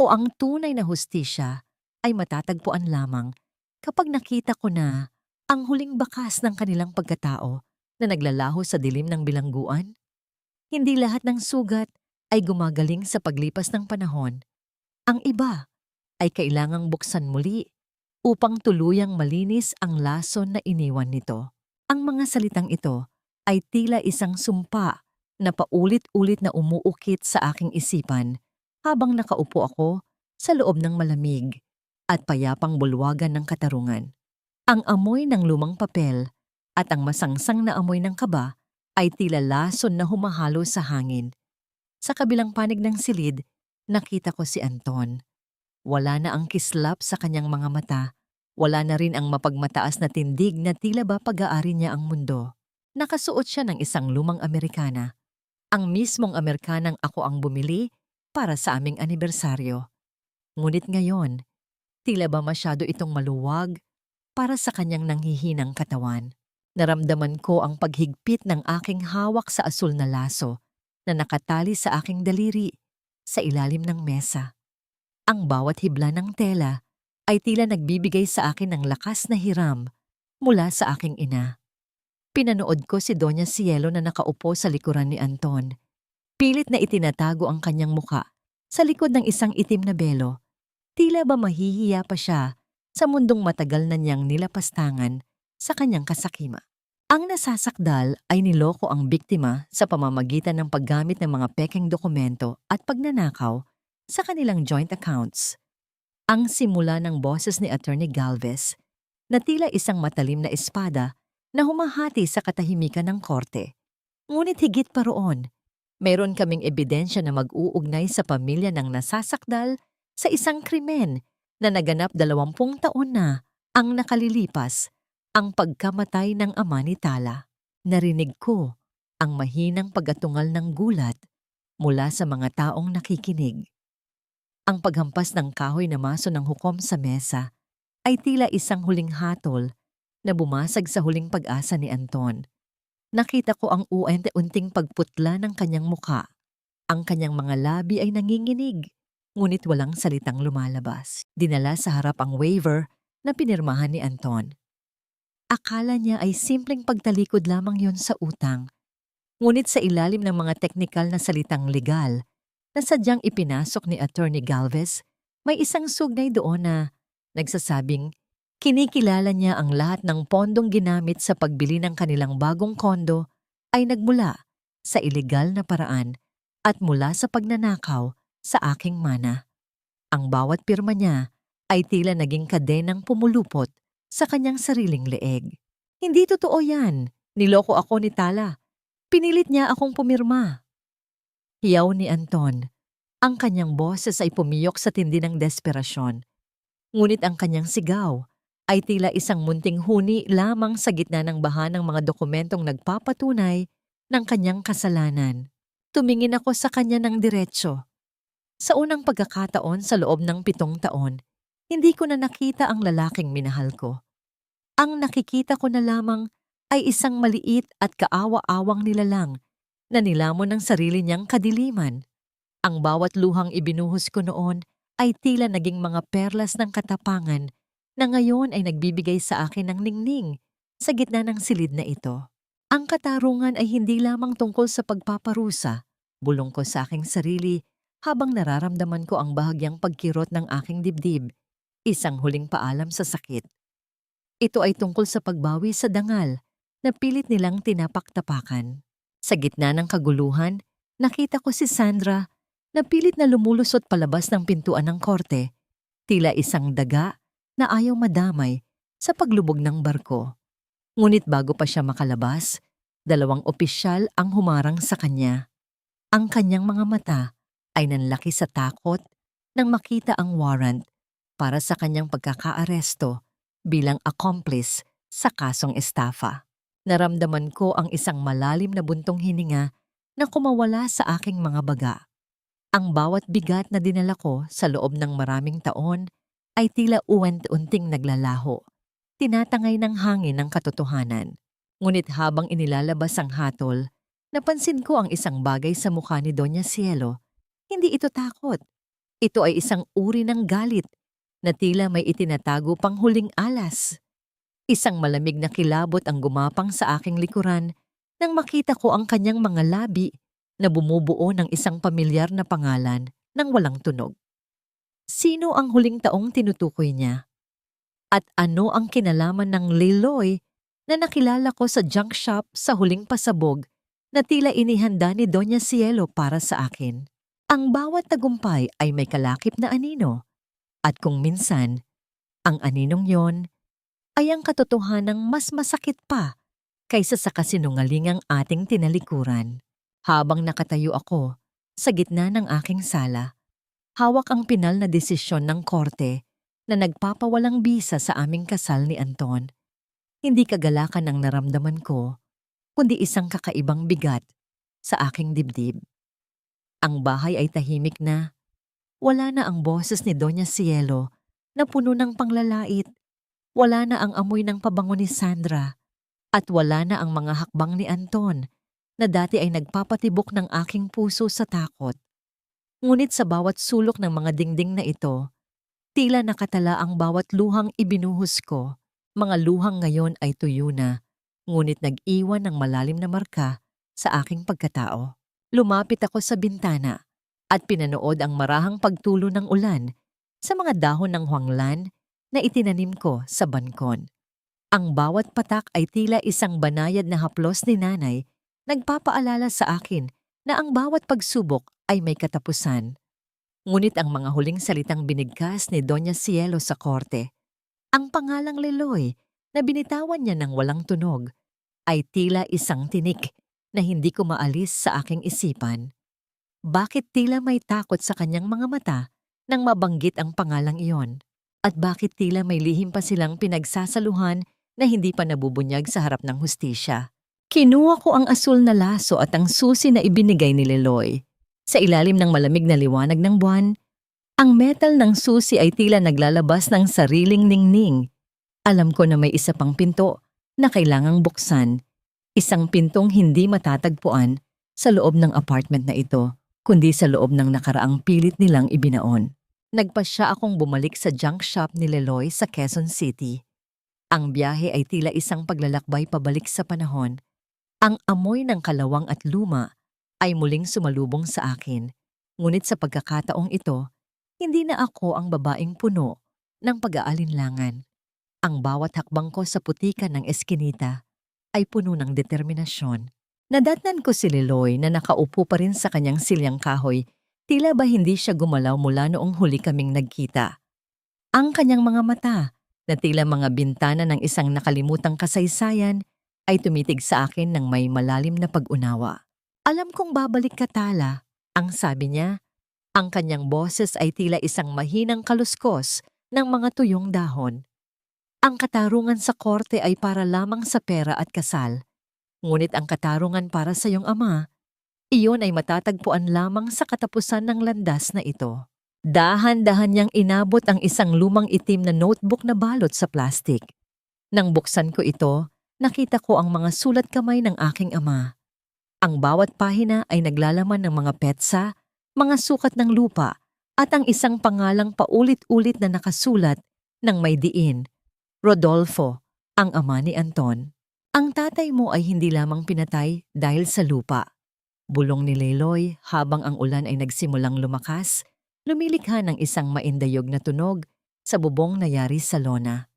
o ang tunay na hustisya ay matatagpuan lamang kapag nakita ko na ang huling bakas ng kanilang pagkatao na naglalaho sa dilim ng bilangguan? Hindi lahat ng sugat ay gumagaling sa paglipas ng panahon. Ang iba ay kailangang buksan muli upang tuluyang malinis ang lason na iniwan nito. Ang mga salitang ito ay tila isang sumpa na paulit-ulit na umuukit sa aking isipan habang nakaupo ako sa loob ng malamig at payapang bulwagan ng katarungan. Ang amoy ng lumang papel at ang masangsang na amoy ng kaba ay tila lason na humahalo sa hangin. Sa kabilang panig ng silid, nakita ko si Anton. Wala na ang kislap sa kanyang mga mata. Wala na rin ang mapagmataas na tindig na tila ba pag-aari niya ang mundo. Nakasuot siya ng isang lumang Amerikana. Ang mismong Amerikanang ako ang bumili para sa aming anibersaryo. Ngunit ngayon, tila ba masyado itong maluwag para sa kanyang nanghihinang katawan. Naramdaman ko ang paghigpit ng aking hawak sa asul na laso na nakatali sa aking daliri sa ilalim ng mesa. Ang bawat hibla ng tela ay tila nagbibigay sa akin ng lakas na hiram mula sa aking ina. Pinanood ko si Doña Cielo na nakaupo sa likuran ni Anton. Pilit na itinatago ang kanyang muka sa likod ng isang itim na belo. Tila ba mahihiya pa siya sa mundong matagal na niyang nilapastangan sa kanyang kasakima. Ang nasasakdal ay niloko ang biktima sa pamamagitan ng paggamit ng mga pekeng dokumento at pagnanakaw sa kanilang joint accounts. Ang simula ng boses ni Attorney Galvez na tila isang matalim na espada na humahati sa katahimikan ng korte. Ngunit higit pa roon, mayroon kaming ebidensya na mag-uugnay sa pamilya ng nasasakdal sa isang krimen na naganap 20 taon na ang nakalilipas, ang pagkamatay ng ama ni Tala. Narinig ko ang mahinang pagatungal ng gulat mula sa mga taong nakikinig. Ang paghampas ng kahoy na maso ng hukom sa mesa ay tila isang huling hatol na bumasag sa huling pag-asa ni Anton. Nakita ko ang unti-unting pagputla ng kanyang muka. Ang kanyang mga labi ay nanginginig, ngunit walang salitang lumalabas. Dinala sa harap ang waiver na pinirmahan ni Anton. Akala niya ay simpleng pagtalikod lamang yon sa utang. Ngunit sa ilalim ng mga teknikal na salitang legal na sadyang ipinasok ni Attorney Galvez, may isang sugnay doon na nagsasabing kinikilala niya ang lahat ng pondong ginamit sa pagbili ng kanilang bagong kondo ay nagmula sa ilegal na paraan at mula sa pagnanakaw sa aking mana. Ang bawat pirma niya ay tila naging kadenang pumulupot sa kanyang sariling leeg. Hindi totoo yan. Niloko ako ni Tala. Pinilit niya akong pumirma. Hiyaw ni Anton. Ang kanyang boses ay pumiyok sa tindi ng desperasyon. Ngunit ang kanyang sigaw ay tila isang munting huni lamang sa gitna ng baha ng mga dokumentong nagpapatunay ng kanyang kasalanan. Tumingin ako sa kanya ng diretsyo. Sa unang pagkakataon sa loob ng 7 taon, hindi ko na nakita ang lalaking minahal ko. Ang nakikita ko na lamang ay isang maliit at kaawa-awang nilalang na nilamon ng sarili niyang kadiliman. Ang bawat luhang ibinuhos ko noon ay tila naging mga perlas ng katapangan na ngayon ay nagbibigay sa akin ng ningning sa gitna ng silid na ito. Ang katarungan ay hindi lamang tungkol sa pagpaparusa, bulong ko sa aking sarili habang nararamdaman ko ang bahagyang pagkirot ng aking dibdib, isang huling paalam sa sakit. Ito ay tungkol sa pagbawi sa dangal na pilit nilang tinapak-tapakan. Sa gitna ng kaguluhan, nakita ko si Sandra na pilit na lumulusot palabas ng pintuan ng korte, tila isang daga na ayaw madamay sa paglubog ng barko. Ngunit bago pa siya makalabas, 2 opisyal ang humarang sa kanya. Ang kanyang mga mata ay nanlaki sa takot nang makita ang warrant para sa kanyang pagkakaaresto bilang accomplice sa kasong estafa. Naramdaman ko ang isang malalim na buntong hininga na kumawala sa aking mga baga. Ang bawat bigat na dinala ko sa loob ng maraming taon ay tila unti-unting naglalaho, tinatangay ng hangin ng katotohanan. Ngunit habang inilalabas ang hatol, napansin ko ang isang bagay sa mukha ni Doña Cielo. Hindi ito takot. Ito ay isang uri ng galit na tila may itinatago pang huling alas. Isang malamig na kilabot ang gumapang sa aking likuran nang makita ko ang kanyang mga labi na bumubuo ng isang pamilyar na pangalan ng walang tunog. Sino ang huling taong tinutukoy niya? At ano ang kinalaman ng Liloy na nakilala ko sa junk shop sa huling pasabog na tila inihanda ni Doña Cielo para sa akin? Ang bawat tagumpay ay may kalakip na anino. At kung minsan, ang aninong yon ay ang katotohanang mas masakit pa kaysa sa kasinungalingang ating tinalikuran. Habang nakatayo ako sa gitna ng aking sala, hawak ang pinal na desisyon ng korte na nagpapawalang bisa sa aming kasal ni Anton. Hindi kagalakan ang naramdaman ko, kundi isang kakaibang bigat sa aking dibdib. Ang bahay ay tahimik na. Wala na ang boses ni Doña Cielo na puno ng panglalait. Wala na ang amoy ng pabango ni Sandra. At wala na ang mga hakbang ni Anton na dati ay nagpapatibok ng aking puso sa takot. Ngunit sa bawat sulok ng mga dingding na ito, tila nakatala ang bawat luhang ibinuhos ko. Mga luhang ngayon ay tuyo na, ngunit nag-iwan ng malalim na marka sa aking pagkatao. Lumapit ako sa bintana at pinanood ang marahang pagtulo ng ulan sa mga dahon ng huwanglan na itinanim ko sa bankon. Ang bawat patak ay tila isang banayad na haplos ni nanay, nagpapaalala sa akin na ang bawat pagsubok ay may katapusan. Ngunit ang mga huling salitang binigkas ni Doña Cielo sa korte, ang pangalang Liloy na binitawan niya ng walang tunog, ay tila isang tinik na hindi ko maalis sa aking isipan. Bakit tila may takot sa kanyang mga mata nang mabanggit ang pangalang iyon? At bakit tila may lihim pa silang pinagsasaluhan na hindi pa nabubunyag sa harap ng hustisya? Kinuha ko ang asul na laso at ang susi na ibinigay ni Liloy. Sa ilalim ng malamig na liwanag ng buwan, ang metal ng susi ay tila naglalabas ng sariling ningning. Alam ko na may isa pang pinto na kailangang buksan. Isang pintong hindi matatagpuan sa loob ng apartment na ito, kundi sa loob ng nakaraang pilit nilang ibinaon. Nagpasya akong bumalik sa junk shop ni Liloy sa Quezon City. Ang biyahe ay tila isang paglalakbay pabalik sa panahon. Ang amoy ng kalawang at luma ay muling sumalubong sa akin. Ngunit sa pagkakataong ito, hindi na ako ang babaeng puno ng pag-aalinlangan. Ang bawat hakbang ko sa putikan ng eskinita ay puno ng determinasyon. Nadatnan ko si Liloy na nakaupo pa rin sa kanyang silyang kahoy, tila ba hindi siya gumalaw mula noong huli kaming nagkita. Ang kanyang mga mata, na tila mga bintana ng isang nakalimutang kasaysayan, ay tumitig sa akin ng may malalim na pag-unawa. Alam kong babalik ka, Tala, ang sabi niya. Ang kanyang boses ay tila isang mahinang kaluskos ng mga tuyong dahon. Ang katarungan sa korte ay para lamang sa pera at kasal. Ngunit ang katarungan para sa iyong ama, iyon ay matatagpuan lamang sa katapusan ng landas na ito. Dahan-dahan niyang inabot ang isang lumang itim na notebook na balot sa plastik. Nang buksan ko ito, nakita ko ang mga sulat kamay ng aking ama. Ang bawat pahina ay naglalaman ng mga petsa, mga sukat ng lupa, at ang isang pangalang paulit-ulit na nakasulat ng may diin, Rodolfo, ang ama ni Anton. Ang tatay mo ay hindi lamang pinatay dahil sa lupa. Bulong ni Liloy habang ang ulan ay nagsimulang lumakas, lumilikha ng isang maindayog na tunog sa bubong na yari sa lona.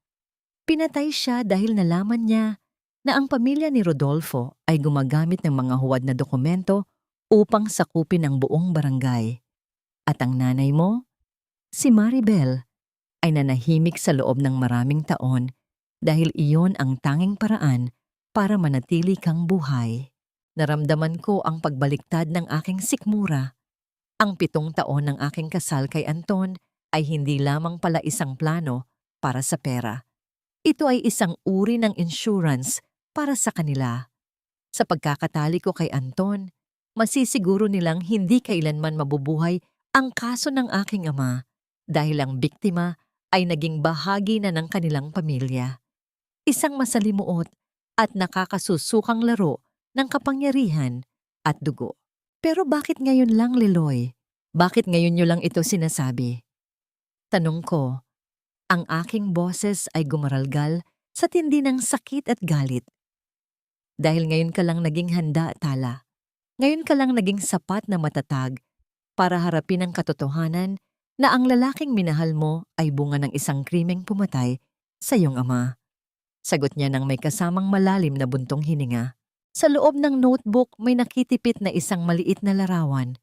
Pinatay siya dahil nalaman niya na ang pamilya ni Rodolfo ay gumagamit ng mga huwad na dokumento upang sakupin ang buong barangay. At ang nanay mo, si Maribel, ay nanahimik sa loob ng maraming taon dahil iyon ang tanging paraan para manatili kang buhay. Naramdaman ko ang pagbaliktad ng aking sikmura. Ang 7 taon ng aking kasal kay Anton ay hindi lamang pala isang plano para sa pera. Ito ay isang uri ng insurance para sa kanila. Sa pagkakatali ko kay Anton, masisiguro nilang hindi kailanman mabubuhay ang kaso ng aking ama dahil ang biktima ay naging bahagi na ng kanilang pamilya. Isang masalimuot at nakakasusukang laro ng kapangyarihan at dugo. Pero bakit ngayon lang, Liloy? Bakit ngayon nyo lang ito sinasabi? Tanong ko, ang aking boses ay gumaralgal sa tindi ng sakit at galit. Dahil ngayon ka lang naging handa, Tala. Ngayon ka lang naging sapat na matatag para harapin ang katotohanan na ang lalaking minahal mo ay bunga ng isang krimeng pumatay sa iyong ama. Sagot niya ng may kasamang malalim na buntong hininga. Sa loob ng notebook may nakitipit na isang maliit na larawan.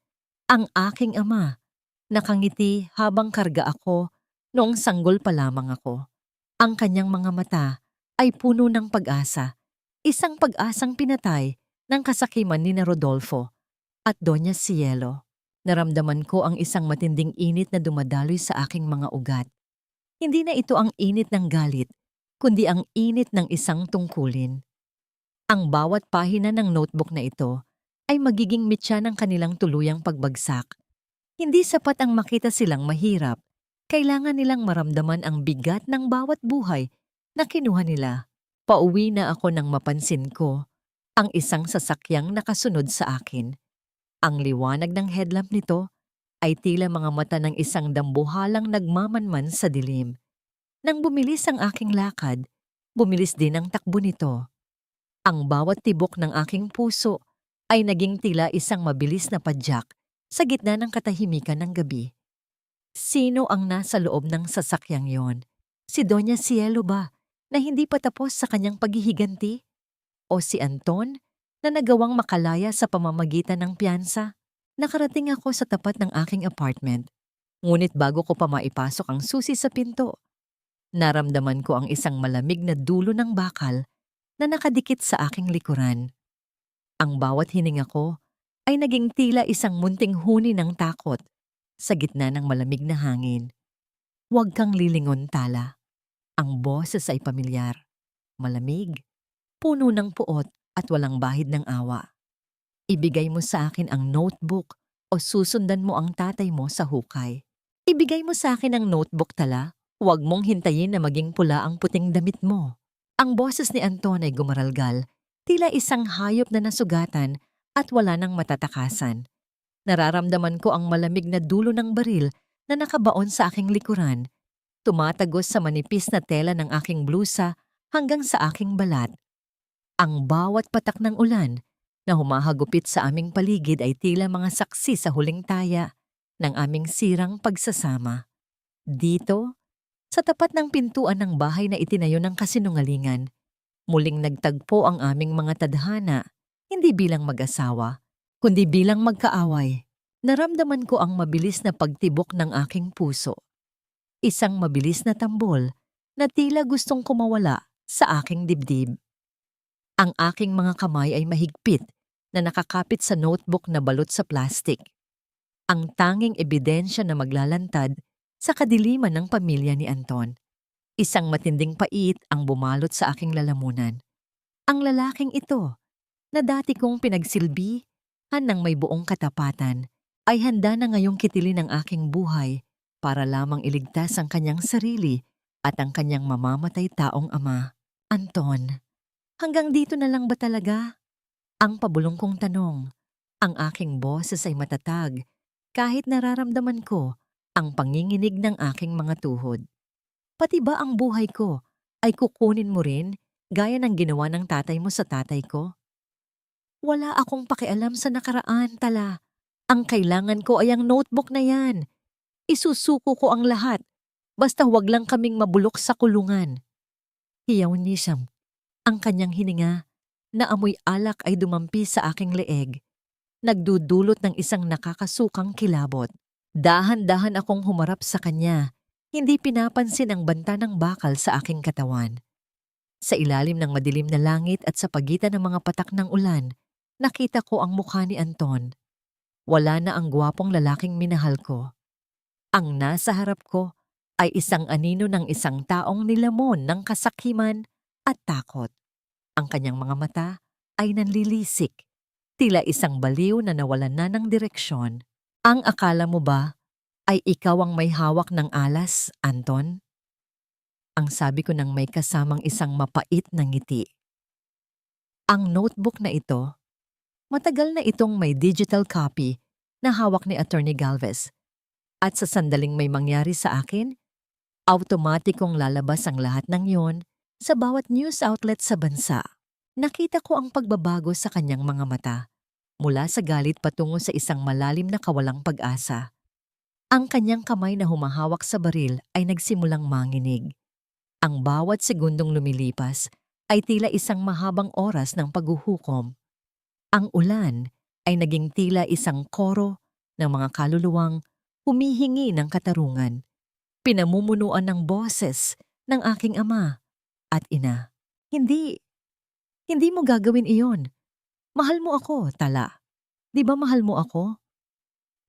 Ang aking ama, nakangiti habang karga ako noong sanggol pa lamang ako. Ang kanyang mga mata ay puno ng pag-asa, isang pag-asang pinatay ng kasakiman ni na Rodolfo at Doña Cielo. Naramdaman ko ang isang matinding init na dumadaloy sa aking mga ugat. Hindi na ito ang init ng galit, kundi ang init ng isang tungkulin. Ang bawat pahina ng notebook na ito ay magiging mitya ng kanilang tuluyang pagbagsak. Hindi sapat ang makita silang mahirap. Kailangan nilang maramdaman ang bigat ng bawat buhay na kinuha nila. Pauwi na ako nang mapansin ko ang isang sasakyang nakasunod sa akin. Ang liwanag ng headlamp nito ay tila mga mata ng isang dambuhalang nagmamanman sa dilim. Nang bumilis ang aking lakad, bumilis din ang takbo nito. Ang bawat tibok ng aking puso ay naging tila isang mabilis na padyak sa gitna ng katahimikan ng gabi. Sino ang nasa loob ng sasakyang yon? Si Doña Cielo ba na hindi pa tapos sa kanyang paghihiganti? O si Anton na nagawang makalaya sa pamamagitan ng piyansa? Nakarating ako sa tapat ng aking apartment. Ngunit bago ko pa maipasok ang susi sa pinto, naramdaman ko ang isang malamig na dulo ng bakal na nakadikit sa aking likuran. Ang bawat hininga ko ay naging tila isang munting huni ng takot sa gitna ng malamig na hangin. Huwag kang lilingon, Tala. Ang boses ay pamilyar, malamig, puno ng puot at walang bahid ng awa. Ibigay mo sa akin ang notebook o susundan mo ang tatay mo sa hukay. Ibigay mo sa akin ang notebook, Tala. Huwag mong hintayin na maging pula ang puting damit mo. Ang boses ni Anton ay gumaralgal, tila isang hayop na nasugatan at wala nang matatakasan. Nararamdaman ko ang malamig na dulo ng baril na nakabaon sa aking likuran, tumatagos sa manipis na tela ng aking blusa hanggang sa aking balat. Ang bawat patak ng ulan na humahagupit sa aming paligid ay tila mga saksi sa huling taya ng aming sirang pagsasama. Dito, sa tapat ng pintuan ng bahay na itinayo ng kasinungalingan, muling nagtagpo ang aming mga tadhana, hindi bilang mag-asawa, kundi bilang magkaaway. Naramdaman ko ang mabilis na pagtibok ng aking puso. Isang mabilis na tambol na tila gustong kumawala sa aking dibdib. Ang aking mga kamay ay mahigpit na nakakapit sa notebook na balot sa plastik. Ang tanging ebidensya na maglalantad sa kadiliman ng pamilya ni Anton. Isang matinding pait ang bumalot sa aking lalamunan. Ang lalaking ito, na dati kong pinagsilbihan ng may buong katapatan, ay handa na ngayong kitilin ang aking buhay para lamang iligtas ang kanyang sarili at ang kanyang mamamatay taong ama. Anton, hanggang dito na lang ba talaga? Ang pabulong kong tanong. Ang aking boses ay matatag kahit nararamdaman ko ang panginginig ng aking mga tuhod. Pati ba ang buhay ko ay kukunin mo rin gaya ng ginawa ng tatay mo sa tatay ko? Wala akong pakialam sa nakaraan, Tala. Ang kailangan ko ay ang notebook na yan. Isusuko ko ang lahat. Basta huwag lang kaming mabulok sa kulungan. Hiyaw ni Siyam. Ang kanyang hininga na amoy alak ay dumampi sa aking leeg. Nagdudulot ng isang nakakasukang kilabot. Dahan-dahan akong humarap sa kanya, hindi pinapansin ang banta ng bakal sa aking katawan. Sa ilalim ng madilim na langit at sa pagitan ng mga patak ng ulan, nakita ko ang mukha ni Anton. Wala na ang gwapong lalaking minahal ko. Ang nasa harap ko ay isang anino ng isang taong nilamon ng kasakiman at takot. Ang kanyang mga mata ay nanlilisik, tila isang baliw na nawalan na ng direksyon. Ang akala mo ba ay ikaw ang may hawak ng alas, Anton? Ang sabi ko nang may kasamang isang mapait na ngiti. Ang notebook na ito, matagal na itong may digital copy na hawak ni Attorney Galvez. At sa sandaling may mangyari sa akin, automatikong lalabas ang lahat ng yon sa bawat news outlet sa bansa. Nakita ko ang pagbabago sa kanyang mga mata, mula sa galit patungo sa isang malalim na kawalang pag-asa. Ang kanyang kamay na humahawak sa baril ay nagsimulang manginig. Ang bawat segundong lumilipas ay tila isang mahabang oras ng paghuhukom. Ang ulan ay naging tila isang koro ng mga kaluluwang humihingi ng katarungan. Pinamumunuan ng boses ng aking ama at ina. Hindi mo gagawin iyon. Mahal mo ako, Tala. Di ba mahal mo ako?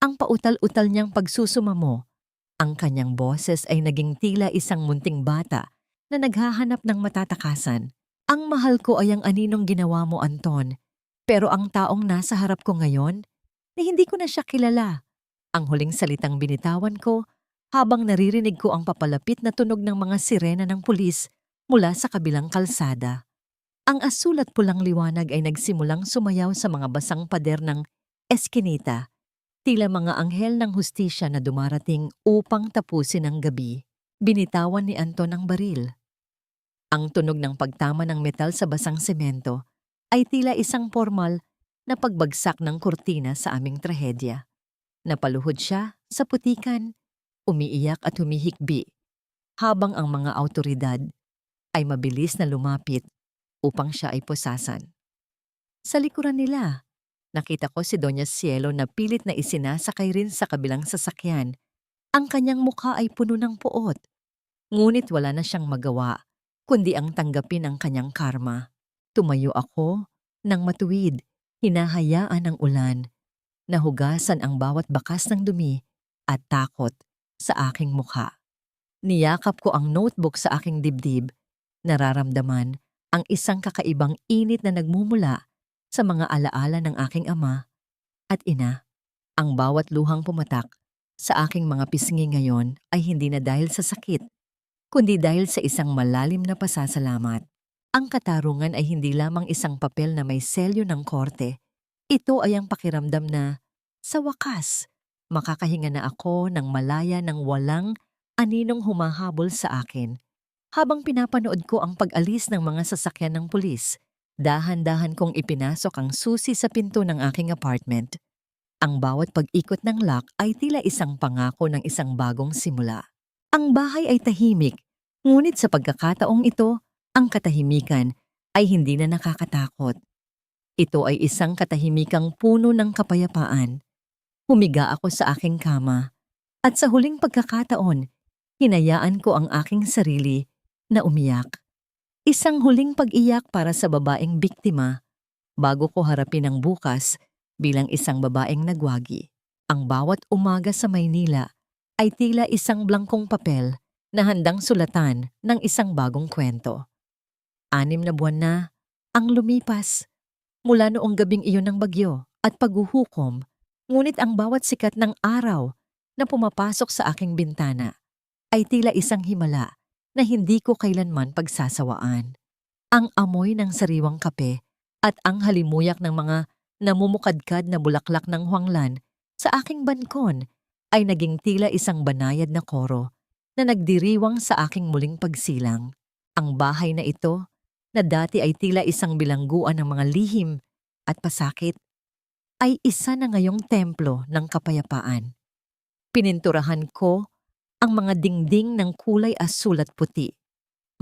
Ang pautal-utal niyang pagsusumamo, ang kanyang boses ay naging tila isang munting bata na naghahanap ng matatakasan. Ang mahal ko ay ang aninong ginawa mo, Anton. Pero ang taong nasa harap ko ngayon, na hindi ko na siya kilala. Ang huling salitang binitawan ko habang naririnig ko ang papalapit na tunog ng mga sirena ng pulis mula sa kabilang kalsada. Ang asul at pulang liwanag ay nagsimulang sumayaw sa mga basang pader ng eskinita, tila mga anghel ng hustisya na dumarating upang tapusin ang gabi. Binitawan ni Anton ang baril. Ang tunog ng pagtama ng metal sa basang semento ay tila isang formal na pagbagsak ng kurtina sa aming trahedya. Napaluhod siya sa putikan, umiiyak at humihikbi, habang ang mga awtoridad ay mabilis na lumapit upang siya ay pusasan. Sa likuran nila, nakita ko si Doña Cielo na pilit na isinasakay rin sa kabilang sasakyan. Ang kanyang mukha ay puno ng puot, ngunit wala na siyang magawa, kundi ang tanggapin ang kanyang karma. Tumayo ako ng matuwid, hinahayaan ng ulan, nahugasan ang bawat bakas ng dumi at takot sa aking mukha. Niyakap ko ang notebook sa aking dibdib, nararamdaman ang isang kakaibang init na nagmumula sa mga alaala ng aking ama at ina. Ang bawat luhang pumatak sa aking mga pisngi ngayon ay hindi na dahil sa sakit, kundi dahil sa isang malalim na pasasalamat. Ang katarungan ay hindi lamang isang papel na may selyo ng korte. Ito ay ang pakiramdam na, sa wakas, makakahinga na ako ng malaya ng walang aninong humahabol sa akin. Habang pinapanood ko ang pag-alis ng mga sasakyan ng pulis, dahan-dahan kong ipinasok ang susi sa pinto ng aking apartment. Ang bawat pag-ikot ng lock ay tila isang pangako ng isang bagong simula. Ang bahay ay tahimik, ngunit sa pagkakataong ito, ang katahimikan ay hindi na nakakatakot. Ito ay isang katahimikang puno ng kapayapaan. Humiga ako sa aking kama at sa huling pagkakataon, hinayaan ko ang aking sarili na umiyak. Isang huling pag-iyak para sa babaeng biktima bago ko harapin ang bukas bilang isang babaeng nagwagi. Ang bawat umaga sa Maynila ay tila isang blangkong papel na handang sulatan ng isang bagong kwento. 6 na buwan na ang lumipas mula noong gabing iyon ng bagyo at paghuhukom, ngunit ang bawat sikat ng araw na pumapasok sa aking bintana ay tila isang himala na hindi ko kailanman pagsasawaan. Ang amoy ng sariwang kape at ang halimuyak ng mga namumukadkad na bulaklak ng huwanglan sa aking bankon ay naging tila isang banayad na koro na nagdiriwang sa aking muling pagsilang. Ang bahay na ito, na dati ay tila isang bilangguan ng mga lihim at pasakit, ay isa na ngayong templo ng kapayapaan. Pininturahan ko ang mga dingding ng kulay asul at puti,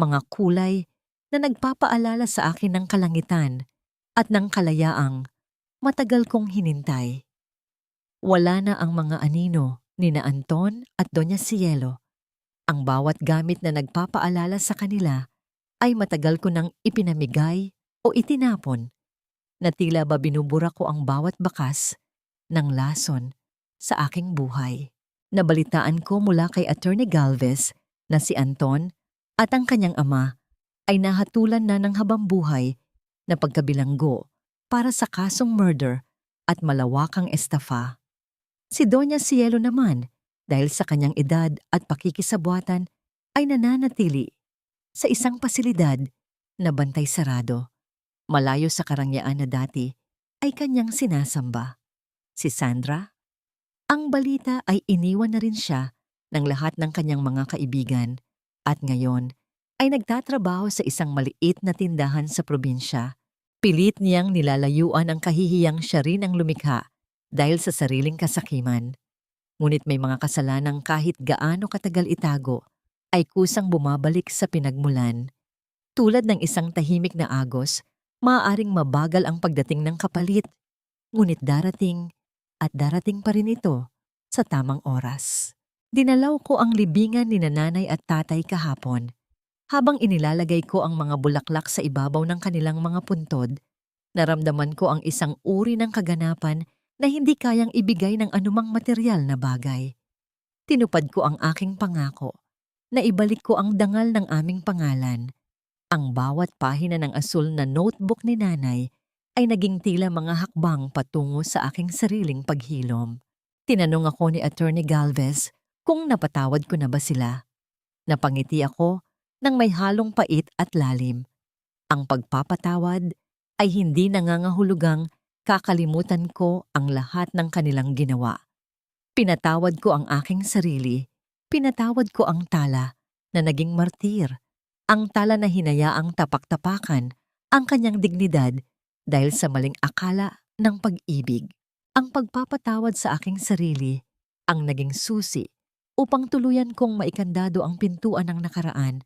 mga kulay na nagpapaalala sa akin ng kalangitan at ng kalayaang matagal kong hinintay. Wala na ang mga anino ni na Anton at Doña Cielo. Ang bawat gamit na nagpapaalala sa kanila ay matagal ko nang ipinamigay o itinapon, na tila ba binubura ko ang bawat bakas ng lason sa aking buhay. Nabalitaan ko mula kay Attorney Galvez na si Anton at ang kanyang ama ay nahatulan na ng habambuhay na pagkabilanggo para sa kasong murder at malawakang estafa. Si Doña Cielo naman, dahil sa kanyang edad at pakikisabwatan, ay nananatili sa isang pasilidad na bantay sarado, malayo sa karangyaan na dati ay kanyang sinasamba. Si Sandra, Ang balita ay iniwan na rin siya ng lahat ng kanyang mga kaibigan at ngayon ay nagtatrabaho sa isang maliit na tindahan sa probinsya. Pilit niyang nilalayuan ang kahihiyang siya rin ang lumikha dahil sa sariling kasakiman. Ngunit may mga kasalanang kahit gaano katagal itago ay kusang bumabalik sa pinagmulan. Tulad ng isang tahimik na agos, maaaring mabagal ang pagdating ng kapalit, ngunit darating at darating pa rin ito sa tamang oras. Dinalaw ko ang libingan ni nanay at tatay kahapon. Habang inilalagay ko ang mga bulaklak sa ibabaw ng kanilang mga puntod, naramdaman ko ang isang uri ng kaganapan na hindi kayang ibigay ng anumang materyal na bagay. Tinupad ko ang aking pangako na ibalik ko ang dangal ng aming pangalan. Ang bawat pahina ng asul na notebook ni nanay ay naging tila mga hakbang patungo sa aking sariling paghilom. Tinanong ako ni Attorney Galvez kung napatawad ko na ba sila. Napangiti ako nang may halong pait at lalim. Ang pagpapatawad ay hindi nangangahulugang kakalimutan ko ang lahat ng kanilang ginawa. Pinatawad ko ang aking sarili, pinatawad ko ang tala na naging martir, ang tala na hinayaang tapak-tapakan ang kanyang dignidad dahil sa maling akala ng pag-ibig. Ang pagpapatawad sa aking sarili ang naging susi upang tuluyan kong maikandado ang pintuan ng nakaraan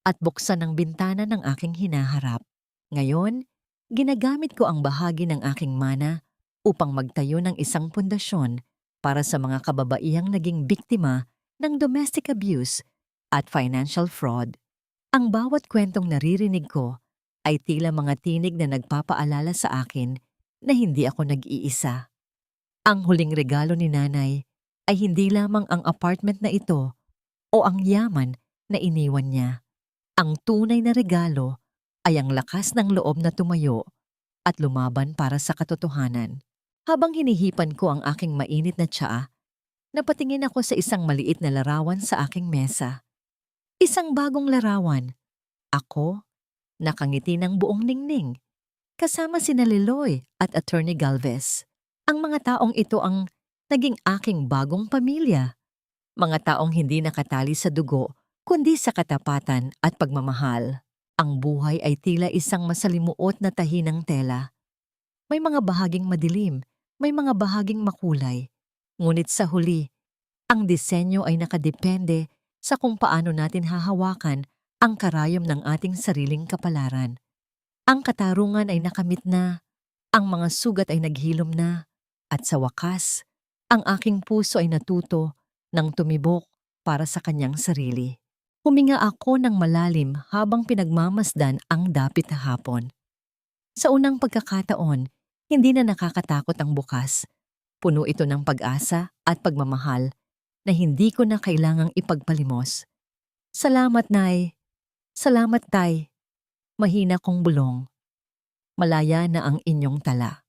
at buksan ang bintana ng aking hinaharap. Ngayon, ginagamit ko ang bahagi ng aking mana upang magtayo ng isang pundasyon para sa mga kababaihang naging biktima ng domestic abuse at financial fraud. Ang bawat kwentong naririnig ko ay tila mga tinig na nagpapaalala sa akin na hindi ako nag-iisa. Ang huling regalo ni nanay ay hindi lamang ang apartment na ito o ang yaman na iniwan niya. Ang tunay na regalo ay ang lakas ng loob na tumayo at lumaban para sa katotohanan. Habang hinihipan ko ang aking mainit na tsaa, napatingin ako sa isang maliit na larawan sa aking mesa. Isang bagong larawan. Ako, nakangiti ng buong ningning, kasama sina Liloy at Attorney Galvez. Ang mga taong ito ang naging aking bagong pamilya. Mga taong hindi nakatali sa dugo, kundi sa katapatan at pagmamahal. Ang buhay ay tila isang masalimuot na tahi ng tela. May mga bahaging madilim, may mga bahaging makulay. Ngunit sa huli, ang disenyo ay nakadepende sa kung paano natin hahawakan ang karayom ng ating sariling kapalaran. Ang katarungan ay nakamit na, ang mga sugat ay naghilom na, at sa wakas, ang aking puso ay natuto ng tumibok para sa kanyang sarili. Huminga ako ng malalim habang pinagmamasdan ang dapit na hapon. Sa unang pagkakataon, hindi na nakakatakot ang bukas. Puno ito ng pag-asa at pagmamahal na hindi ko na kailangang ipagpalimos. Salamat, Nay. Salamat, Tay. Mahina kong bulong. Malaya na ang inyong tala.